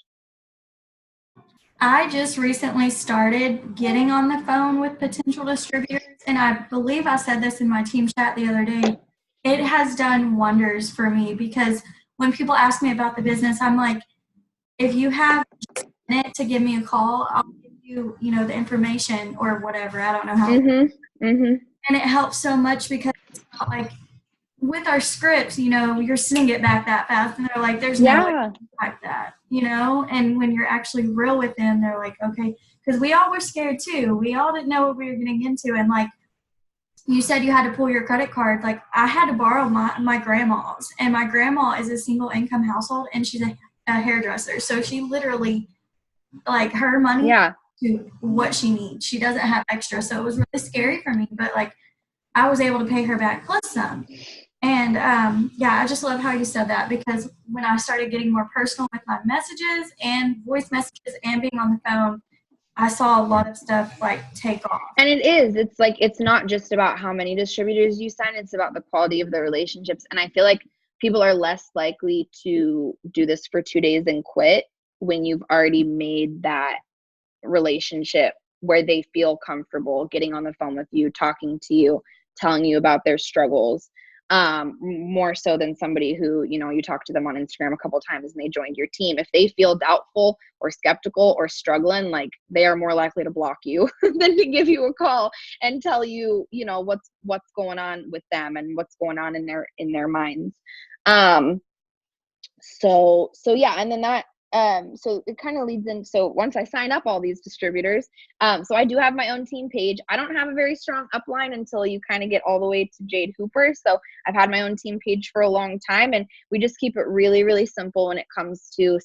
I just recently started getting on the phone with potential distributors, and I believe I said this in my team chat the other day. It has done wonders for me, because when people ask me about the business, I'm like, if you have just a minute to give me a call, I'll give you, the information or whatever. I don't know how. And it helps so much, because it's not like with our scripts, you're sending it back that fast, and they're like, there's no way to type that. you know, and when you're actually real with them, they're like, okay, because we all were scared too. We all didn't know what we were getting into. And like you said, you had to pull your credit card. Like I had to borrow my grandma's, and my grandma is a single income household and she's a hairdresser. So she literally, like her money Yeah. to what she needs. She doesn't have extra. So it was really scary for me, but like I was able to pay her back plus some. And yeah, I just love how you said that, because when I started getting more personal with my messages and voice messages and being on the phone, I saw a lot of stuff like take off. And it's like, it's not just about how many distributors you sign, it's about the quality of the relationships. And I feel like people are less likely to do this for 2 days and quit when you've already made that relationship where they feel comfortable getting on the phone with you, talking to you, telling you about their struggles, more so than somebody who, you know, you talk to them on Instagram a couple times and they joined your team. If they feel doubtful or skeptical or struggling, like they are more likely to block you than to give you a call and tell you, you know, what's going on with them and what's going on in their minds. So yeah, and then that, so it kind of leads in. So once I sign up all these distributors, so I do have my own team page. I don't have a very strong upline until you kind of get all the way to Jade Hooper. So I've had my own team page for a long time, and we just keep it really, really simple when it comes to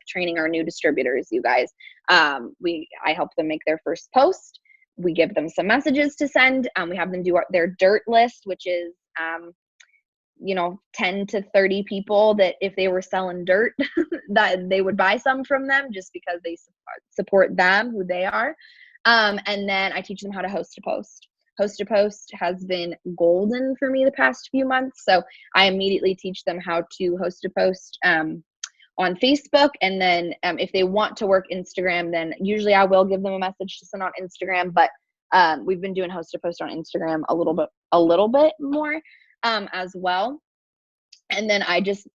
training our new distributors, you guys. I help them make their first post. We give them some messages to send. We have them do their dirt list, which is, 10 to 30 people that if they were selling dirt, that they would buy some from them just because they support them, who they are. And then I teach them how to host a post. Host a post has been golden for me the past few months. So I immediately teach them how to host a post on Facebook. And then if they want to work Instagram, then usually I will give them a message to send on Instagram. But we've been doing host a post on Instagram a little bit more as well. And then I just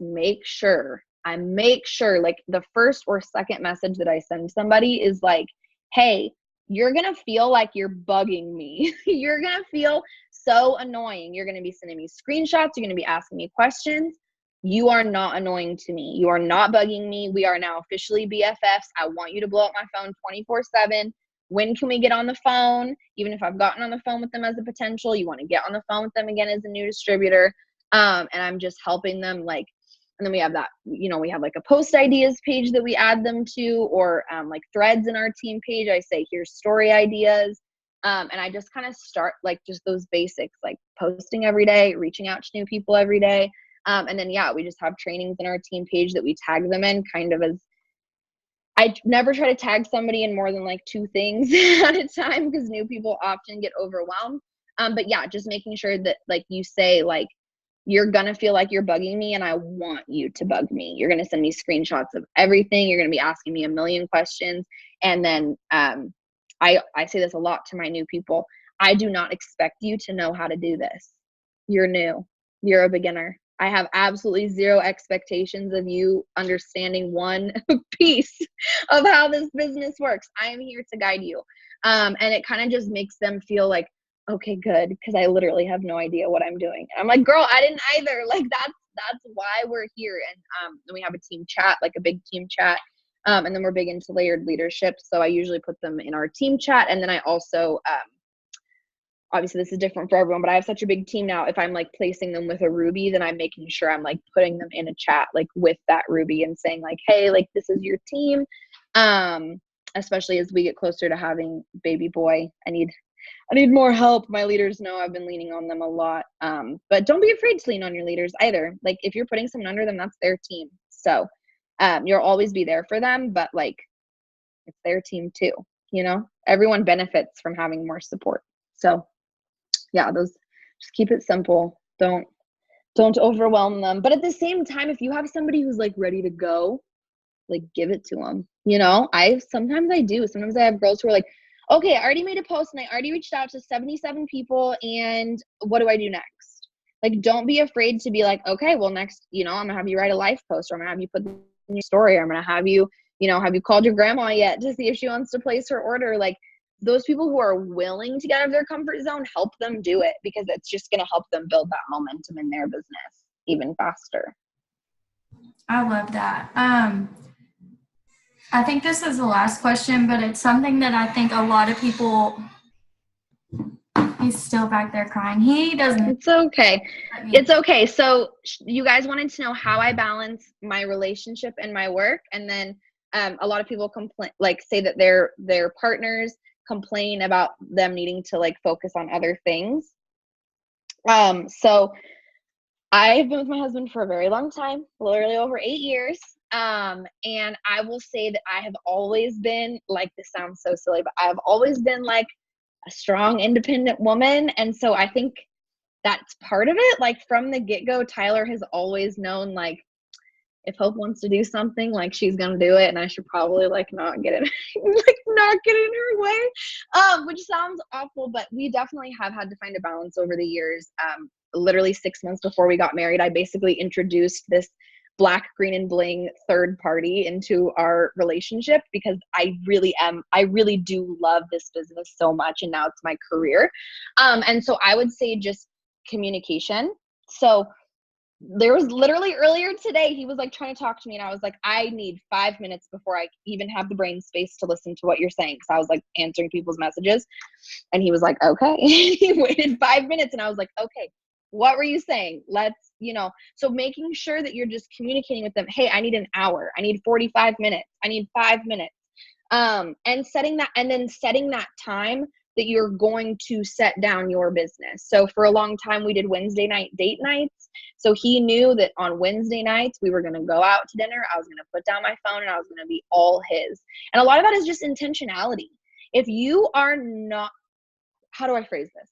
make sure like the first or second message that I send somebody is like, hey, you're going to feel like you're bugging me. You're going to feel so annoying. You're going to be sending me screenshots. You're going to be asking me questions. You are not annoying to me. You are not bugging me. We are now officially BFFs. I want you to blow up my phone 24/7. When can we get on the phone? Even if I've gotten on the phone with them as a potential, you want to get on the phone with them again as a new distributor. And I'm just helping them, and then we have that, we have like a post ideas page that we add them to, or like threads in our team page. I say, here's story ideas. And I just kind of start like just those basics, like posting every day, reaching out to new people every day. And then, we just have trainings in our team page that we tag them in, kind of as, I never try to tag somebody in more than like 2 things at a time because new people often get overwhelmed. But just making sure that like you say, like, you're going to feel like you're bugging me and I want you to bug me. You're going to send me screenshots of everything. You're going to be asking me a million questions. And then I say this a lot to my new people. I do not expect you to know how to do this. You're new. You're a beginner. I have absolutely zero expectations of you understanding one piece of how this business works. I am here to guide you. And it kind of just makes them feel like, okay, good, because I literally have no idea what I'm doing. And I'm like, girl, I didn't either. Like that's why we're here. And then we have a team chat, like a big team chat. And then we're big into layered leadership. So I usually put them in our team chat. And then I also obviously this is different for everyone, but I have such a big team now. If I'm like placing them with a Ruby, then I'm making sure I'm like putting them in a chat, like with that Ruby and saying like, hey, like this is your team. Especially as we get closer to having baby boy, I need more help. My leaders know I've been leaning on them a lot. But don't be afraid to lean on your leaders either. Like if you're putting someone under them, that's their team. So you'll always be there for them, but like it's their team too, everyone benefits from having more support. So those, just keep it simple. Don't overwhelm them. But at the same time, if you have somebody who's like ready to go, like give it to them. Sometimes I have girls who are like, okay, I already made a post and I already reached out to 77 people. And what do I do next? Like, don't be afraid to be like, okay, well next, I'm gonna have you write a life post, or I'm gonna have you put in your story, or I'm gonna have you, have you called your grandma yet to see if she wants to place her order? Like, those people who are willing to get out of their comfort zone, help them do it, because it's just going to help them build that momentum in their business even faster. I love that. I think this is the last question, but it's something that I think a lot of people, he's still back there crying. He doesn't It's okay. let me. It's okay. So you guys wanted to know how I balance my relationship and my work, and then a lot of people complain, like say that their partners complain about them needing to like focus on other things. So I've been with my husband for a very long time, literally over 8 years. And I will say that I have always been like, this sounds so silly, but I've always been like a strong, independent woman. And so I think that's part of it. Like from the get-go, Tyler has always known like if Hope wants to do something, like she's gonna do it, and I should probably like not get it, like not get in her way. Which sounds awful, but we definitely have had to find a balance over the years. Literally 6 months before we got married, I basically introduced this black, green, and bling third party into our relationship because I really do love this business so much, and now it's my career. And so I would say just communication. So there was literally earlier today, he was like trying to talk to me, and I was like, I need 5 minutes before I even have the brain space to listen to what you're saying. Cause I was like answering people's messages, and he was like, okay. He waited 5 minutes, and I was like, okay, what were you saying? So making sure that you're just communicating with them. Hey, I need an hour. I need 45 minutes. I need 5 minutes. And setting that time that you're going to set down your business. So for a long time, we did Wednesday night date nights. So he knew that on Wednesday nights, we were going to go out to dinner. I was going to put down my phone and I was going to be all his. And a lot of that is just intentionality. If you are not, how do I phrase this?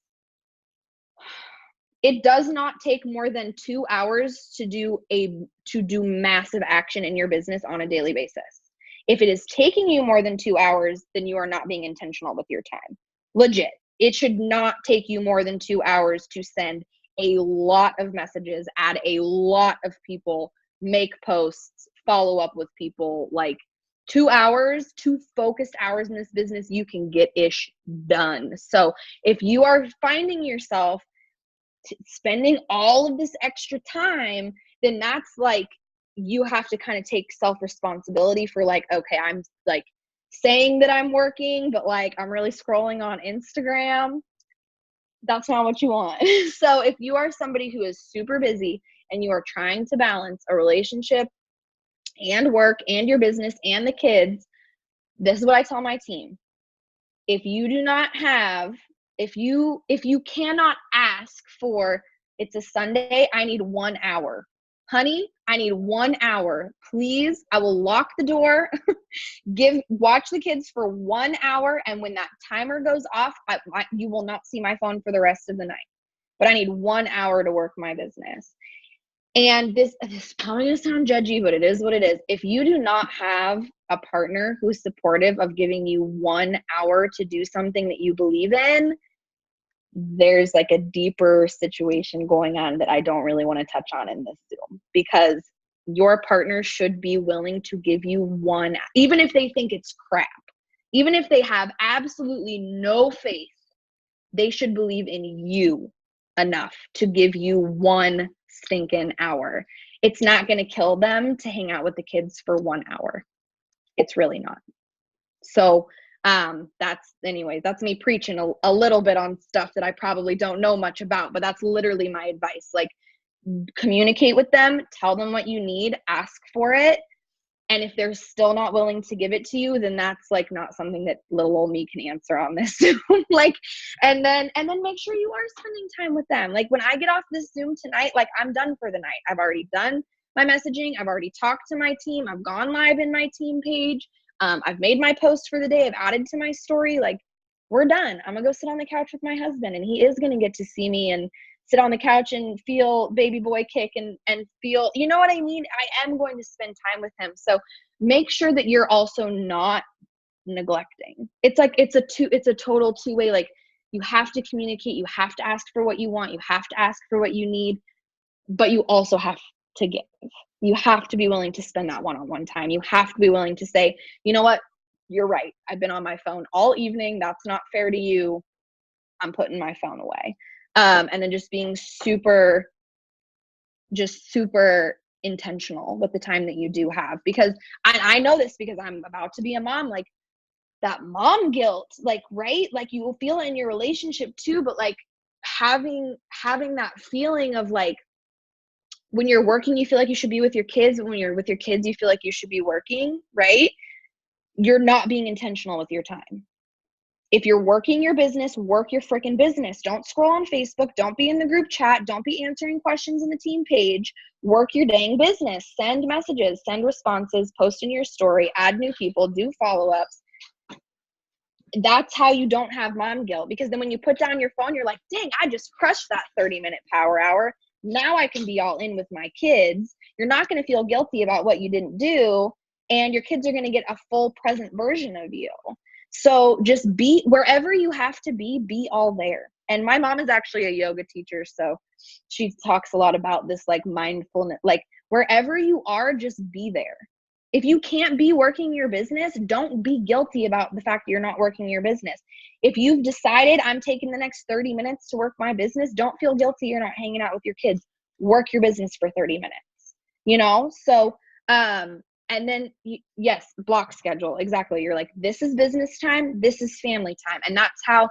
It does not take more than 2 hours to do massive action in your business on a daily basis. If it is taking you more than 2 hours, then you are not being intentional with your time. Legit. It should not take you more than 2 hours to send a lot of messages, add a lot of people, make posts, follow up with people. Like 2 hours, 2 focused hours in this business, you can get ish done. So if you are finding yourself spending all of this extra time, then that's like you have to kind of take self-responsibility for like, okay, I'm like saying that I'm working, but like I'm really scrolling on Instagram. That's not what you want. So if you are somebody who is super busy and you are trying to balance a relationship and work and your business and the kids, this is what I tell my team. If you do not have, if you cannot ask for, it's a Sunday, I need 1 hour. Honey, I need 1 hour. Please, I will lock the door, watch the kids for 1 hour, and when that timer goes off, you will not see my phone for the rest of the night. But I need 1 hour to work my business. And this is probably going to sound judgy, but it is what it is. If you do not have a partner who's supportive of giving you 1 hour to do something that you believe in, there's like a deeper situation going on that I don't really want to touch on in this Zoom, because your partner should be willing to give you one, even if they think it's crap, even if they have absolutely no faith, they should believe in you enough to give you 1 stinking hour. It's not going to kill them to hang out with the kids for 1 hour. It's really not. So that's me preaching a little bit on stuff that I probably don't know much about, but that's literally my advice. Like, communicate with them, tell them what you need, ask for it. And if they're still not willing to give it to you, then that's like not something that little old me can answer on this Zoom. Like, and then make sure you are spending time with them. Like when I get off this Zoom tonight, like I'm done for the night. I've already done my messaging. I've already talked to my team. I've gone live in my team page. I've made my post for the day. I've added to my story. Like, we're done. I'm gonna go sit on the couch with my husband, and he is gonna get to see me and sit on the couch and feel baby boy kick and feel, you know what I mean? I am going to spend time with him. So make sure that you're also not neglecting. It's like, it's a total two-way. Like, you have to communicate. You have to ask for what you want. You have to ask for what you need, but you also have to give. You have to be willing to spend that one-on-one time. You have to be willing to say, you know what? You're right. I've been on my phone all evening. That's not fair to you. I'm putting my phone away. And then just being super intentional with the time that you do have, because I know this because I'm about to be a mom, like that mom guilt, like, right? Like you will feel it in your relationship too, but like having that feeling of like, when you're working, you feel like you should be with your kids. And when you're with your kids, you feel like you should be working, right? You're not being intentional with your time. If you're working your business, work your freaking business. Don't scroll on Facebook. Don't be in the group chat. Don't be answering questions in the team page. Work your dang business. Send messages, send responses, post in your story, add new people, do follow-ups. That's how you don't have mom guilt, because then when you put down your phone, you're like, dang, I just crushed that 30-minute power hour. Now I can be all in with my kids. You're not going to feel guilty about what you didn't do, and your kids are going to get a full present version of you. So just be wherever you have to be all there. And my mom is actually a yoga teacher, so she talks a lot about this, like mindfulness, like wherever you are, just be there. If you can't be working your business, don't be guilty about the fact that you're not working your business. If you've decided I'm taking the next 30 minutes to work my business, don't feel guilty you're not hanging out with your kids. Work your business for 30 minutes, you know? So, and then yes, block schedule. Exactly. You're like, this is business time. This is family time. And that's how,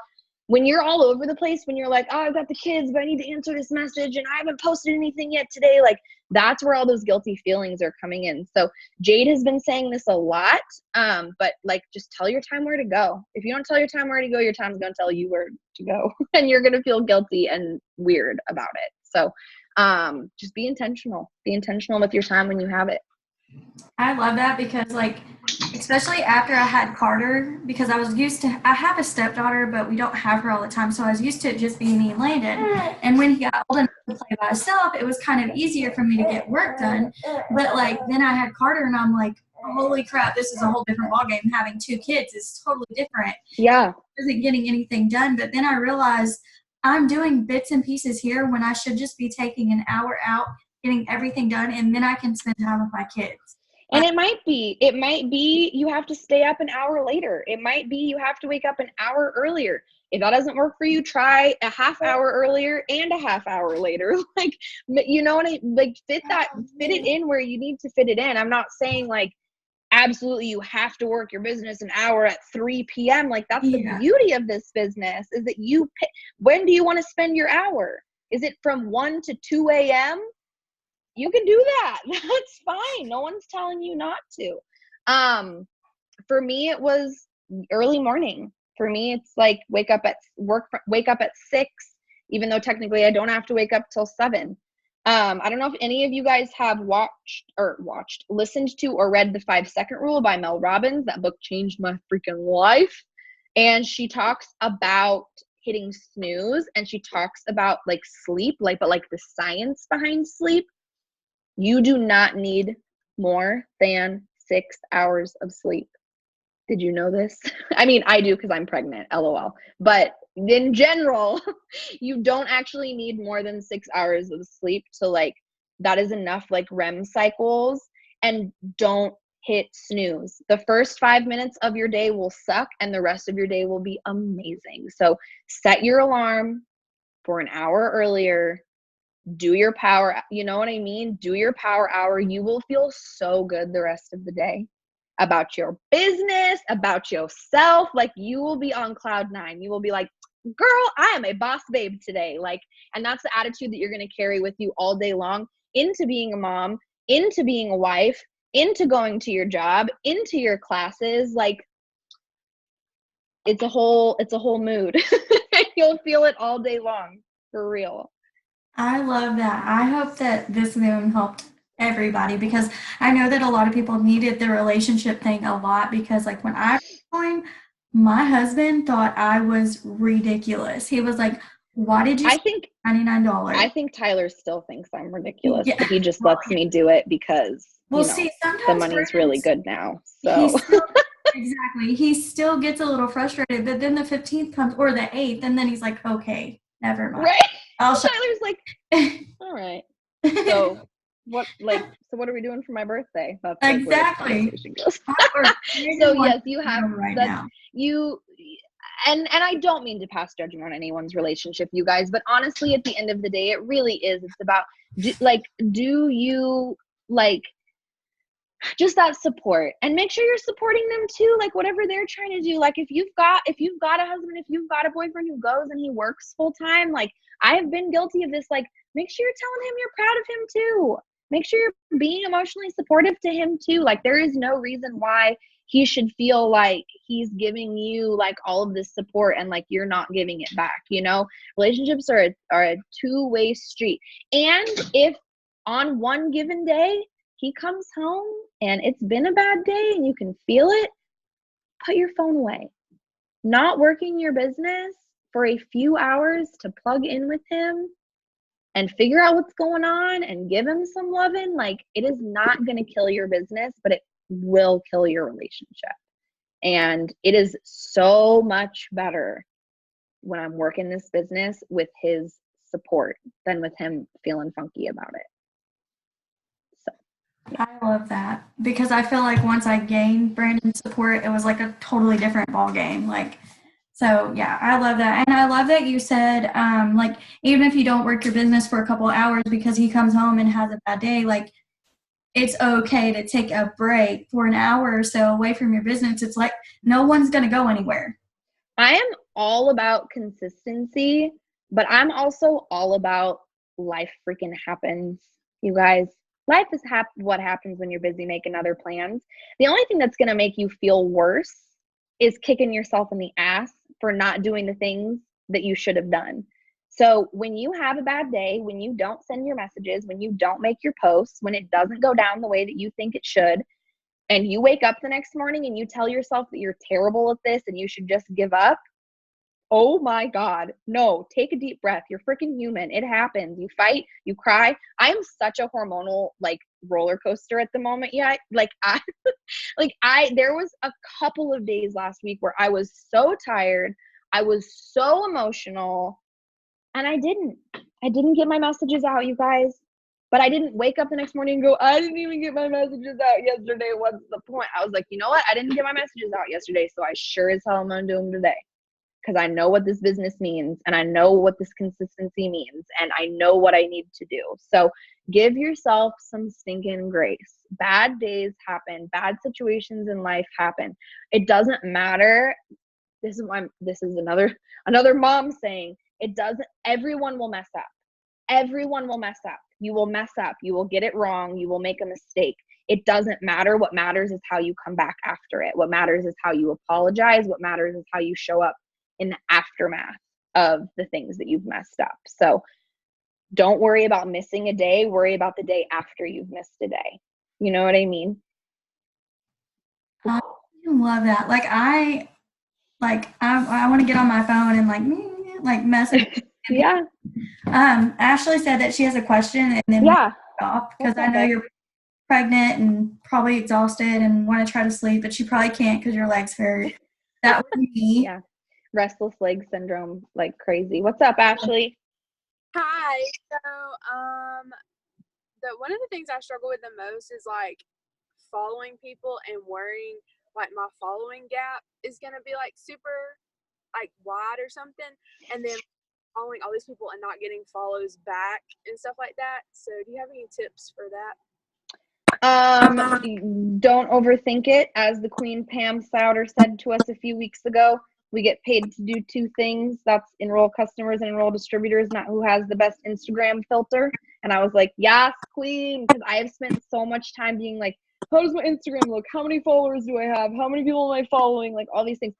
when you're all over the place, when you're like, oh, I've got the kids, but I need to answer this message and I haven't posted anything yet today. Like that's where all those guilty feelings are coming in. So Jade has been saying this a lot, but like, just tell your time where to go. If you don't tell your time where to go, your time's going to tell you where to go and you're going to feel guilty and weird about it. So just be intentional with your time when you have it. I love that because, like, especially after I had Carter, because I was used to, I have a stepdaughter, but we don't have her all the time. So I was used to it just being me and Landon. And when he got old enough to play by himself, it was kind of easier for me to get work done. But, like, then I had Carter, and I'm like, holy crap, this is a whole different ballgame. Having two kids is totally different. Yeah. I wasn't getting anything done. But then I realized I'm doing bits and pieces here when I should just be taking an hour out, getting everything done, and then I can spend time with my kids. And it might be you have to stay up an hour later. It might be you have to wake up an hour earlier. If that doesn't work for you, try a half hour earlier and a half hour later. Like, you know what like fit it in where you need to fit it in. I'm not saying like absolutely you have to work your business an hour at 3 p.m. Like that's the beauty of this business, is that you pick, when do you want to spend your hour? Is it from 1 to 2 a.m.? You can do that. That's fine. No one's telling you not to. For me, it was early morning. For me, it's like wake up at 6, even though technically I don't have to wake up till 7. I don't know if any of you guys have listened to or read The 5-Second Rule by Mel Robbins. That book changed my freaking life. And she talks about hitting snooze, and she talks about like sleep, but the science behind sleep. You do not need more than 6 hours of sleep. Did you know this? I mean, I do because I'm pregnant, LOL. But in general, you don't actually need more than 6 hours of sleep to that is enough REM cycles. And don't hit snooze. The first 5 minutes of your day will suck and the rest of your day will be amazing. So set your alarm for an hour earlier. Do your power, you know what I mean? Do your power hour. You will feel so good the rest of the day about your business, about yourself. You will be on cloud 9. You will be like, girl, I am a boss babe today. And that's the attitude that you're going to carry with you all day long into being a mom, into being a wife, into going to your job, into your classes. It's a whole mood. You'll feel it all day long, for real. I love that. I hope that this Zoom helped everybody, because I know that a lot of people needed the relationship thing a lot, because when I joined, my husband thought I was ridiculous. He was like, why did you spend $99? I think Tyler still thinks I'm ridiculous, but he just lets me do it because sometimes the money's really good now. So exactly. He still gets a little frustrated, but then the 15th comes, or the 8th, and then he's like, okay, never mind. Right. Tyler's like, all right. So what are we doing for my birthday? That's exactly. So yes, you have right now. And I don't mean to pass judgment on anyone's relationship, you guys, but honestly, at the end of the day, it really is. It's about do you like just that support, and make sure you're supporting them too, like whatever they're trying to do. Like if you've got a husband, if you've got a boyfriend who goes and he works full time, like I have been guilty of this, like make sure you're telling him you're proud of him too. Make sure you're being emotionally supportive to him too. Like there is no reason why he should feel like he's giving you like all of this support and like you're not giving it back. Relationships are a two-way street. And if on one given day he comes home and it's been a bad day and you can feel it, put your phone away. Not working your business for a few hours to plug in with him and figure out what's going on and give him some loving, like it is not going to kill your business, but it will kill your relationship. And it is so much better when I'm working this business with his support than with him feeling funky about it. I love that because I feel like once I gained Brandon's support, it was like a totally different ball game. So yeah, I love that. And I love that you said, like, even if you don't work your business for a couple of hours because he comes home and has a bad day, like it's okay to take a break for an hour or so away from your business. It's like no one's going to go anywhere. I am all about consistency, but I'm also all about life freaking happens, you guys. Life is what happens when you're busy making other plans. The only thing that's going to make you feel worse is kicking yourself in the ass for not doing the things that you should have done. So when you have a bad day, when you don't send your messages, when you don't make your posts, when it doesn't go down the way that you think it should, and you wake up the next morning and you tell yourself that you're terrible at this and you should just give up, oh my God, no, take a deep breath. You're freaking human. It happens. You fight, you cry. I am such a hormonal like roller coaster at the moment. Yeah. There was a couple of days last week where I was so tired. I was so emotional and I didn't get my messages out, you guys. But I didn't wake up the next morning and go, I didn't even get my messages out yesterday. What's the point? I was like, you know what? I didn't get my messages out yesterday, so I sure as hell am going to do them today. Because I know what this business means and I know what this consistency means and I know what I need to do. So give yourself some stinking grace. Bad days happen. Bad situations in life happen. It doesn't matter. This is another mom saying, everyone will mess up. Everyone will mess up. You will mess up. You will get it wrong. You will make a mistake. It doesn't matter. What matters is how you come back after it. What matters is how you apologize. What matters is how you show up in the aftermath of the things that you've messed up. So don't worry about missing a day. Worry about the day after you've missed a day. You know what I mean? I love that. I want to get on my phone and like message. Yeah. Ashley said that she has a question and then we stop because I know you're pregnant and probably exhausted and want to try to sleep, but you probably can't because your legs hurt. That would be me. Yeah. Restless leg syndrome, like crazy. What's up, Ashley? Hi. So, one of the things I struggle with the most is like following people and worrying like my following gap is gonna be like super like wide or something, and then following all these people and not getting follows back and stuff like that. So, do you have any tips for that? Don't overthink it. As the Queen Pam Souter said to us a few weeks ago, we get paid to do two things. That's enroll customers and enroll distributors, not who has the best Instagram filter. And I was like, yes, Queen, because I have spent so much time being like, how does my Instagram look? How many followers do I have? How many people am I following? Like all these things.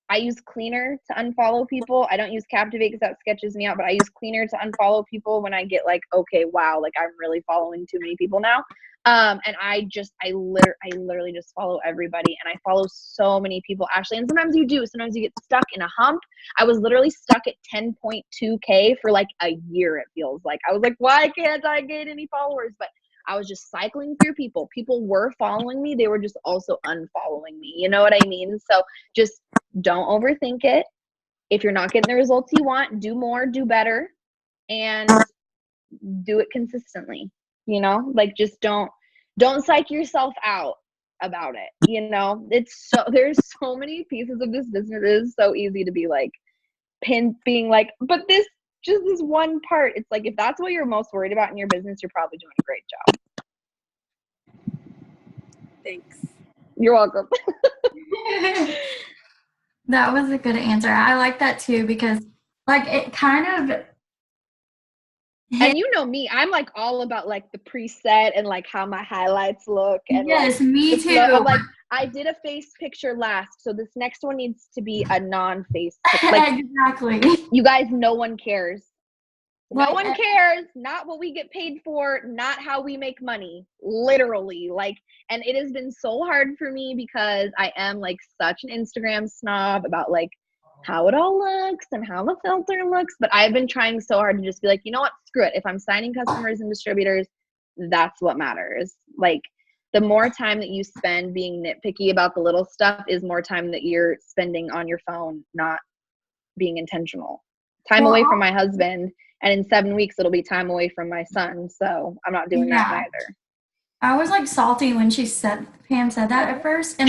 I use Cleaner to unfollow people. I don't use Captivate because that sketches me out, but I use Cleaner to unfollow people when I get like, okay, wow, like I'm really following too many people now. And I literally just follow everybody, and I follow so many people, Ashley. And sometimes you get stuck in a hump. I was literally stuck at 10.2K for like a year. It feels like I was like, why can't I get any followers? But I was just cycling through people. People were following me. They were just also unfollowing me. You know what I mean? So just don't overthink it. If you're not getting the results you want, do more, do better, and do it consistently. You know, like just don't psych yourself out about it. You know, there's so many pieces of this business. It is so easy to be like being like, but this one part. It's like, if that's what you're most worried about in your business, you're probably doing a great job. Thanks. You're welcome. That was a good answer. I like that too because like it kind of And you know me, I'm like all about like the preset and like how my highlights look and yes, like me the too. flow. I'm like, I did a face picture last, so this next one needs to be a non-face picture. Like, exactly. you guys, no one cares. No Like, one cares. Not what we get paid for, not how we make money. Literally. Like, and it has been so hard for me because I am like such an Instagram snob about like how it all looks and how the filter looks. But I've been trying so hard to just be like, you know what? Screw it. If I'm signing customers and distributors, that's what matters. Like, the more time that you spend being nitpicky about the little stuff is more time that you're spending on your phone, not being intentional. Time away from my husband, and in 7 weeks it'll be time away from my son. So I'm not doing that neither. I was like salty when Pam said that at first, and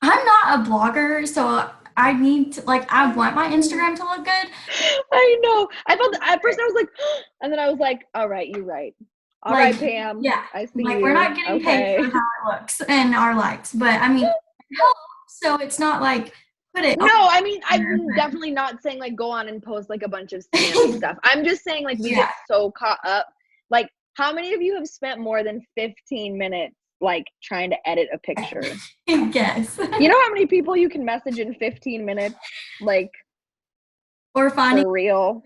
I'm not a blogger, so I need to like I want my Instagram to look good. I know. I felt at first I was like, and then I was like, all right, you're right. All right, Pam. Yeah, I see like you. we're not getting paid for how it looks and our likes, but I mean, so it's not like put it. No, I mean, I'm definitely not saying like go on and post like a bunch of spammy stuff. I'm just saying like we get so caught up. Like, how many of you have spent more than 15 minutes like trying to edit a picture? Yes. You know how many people you can message in 15 minutes? Like, or finding for real.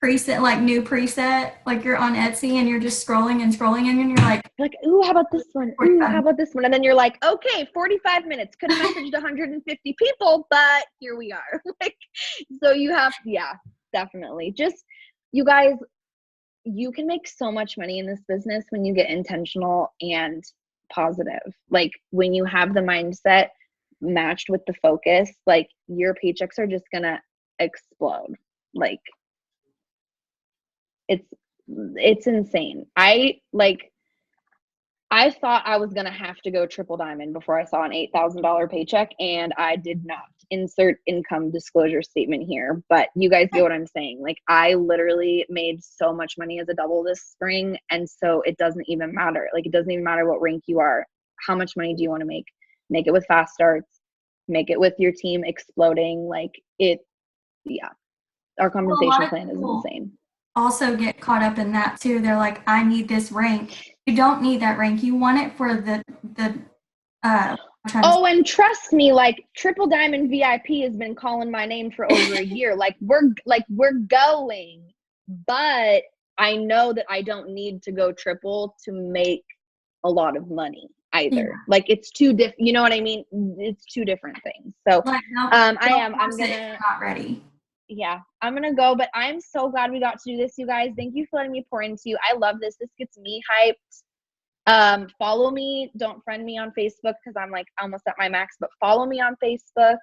Preset, like new preset, like you're on Etsy and you're just scrolling and you're like, ooh, how about this one? Ooh, how about this one? And then you're like, okay, 45 minutes. Could have messaged 150 people, but here we are. Like, so you have, definitely. Just, you guys, you can make so much money in this business when you get intentional and positive. Like, when you have the mindset matched with the focus, like, your paychecks are just gonna explode. Like, it's insane. I thought I was gonna have to go triple diamond before I saw an $8,000 paycheck, and I did not. Insert income disclosure statement here, but you guys get what I'm saying. Like, I literally made so much money as a double this spring, and so it doesn't even matter. Like, it doesn't even matter what rank you are. How much money do you want to make? Make it with fast starts. Make it with your team exploding. Like, our compensation plan is insane. Also get caught up in that too. They're like, I need this rank. You don't need that rank. You want it for the and trust me, like, triple diamond VIP has been calling my name for over a year. We're going, but I know that I don't need to go triple to make a lot of money either. Like, it's two different, you know what I mean? It's two different things. So I'm not ready. Yeah, I'm gonna go, but I'm so glad we got to do this, you guys. Thank you for letting me pour into you. I love this. This gets me hyped. Follow me. Don't friend me on Facebook because I'm like almost at my max, but follow me on Facebook.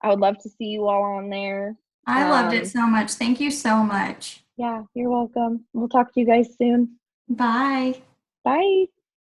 I would love to see you all on there. I loved it so much. Thank you so much. Yeah, you're welcome. We'll talk to you guys soon. Bye. Bye.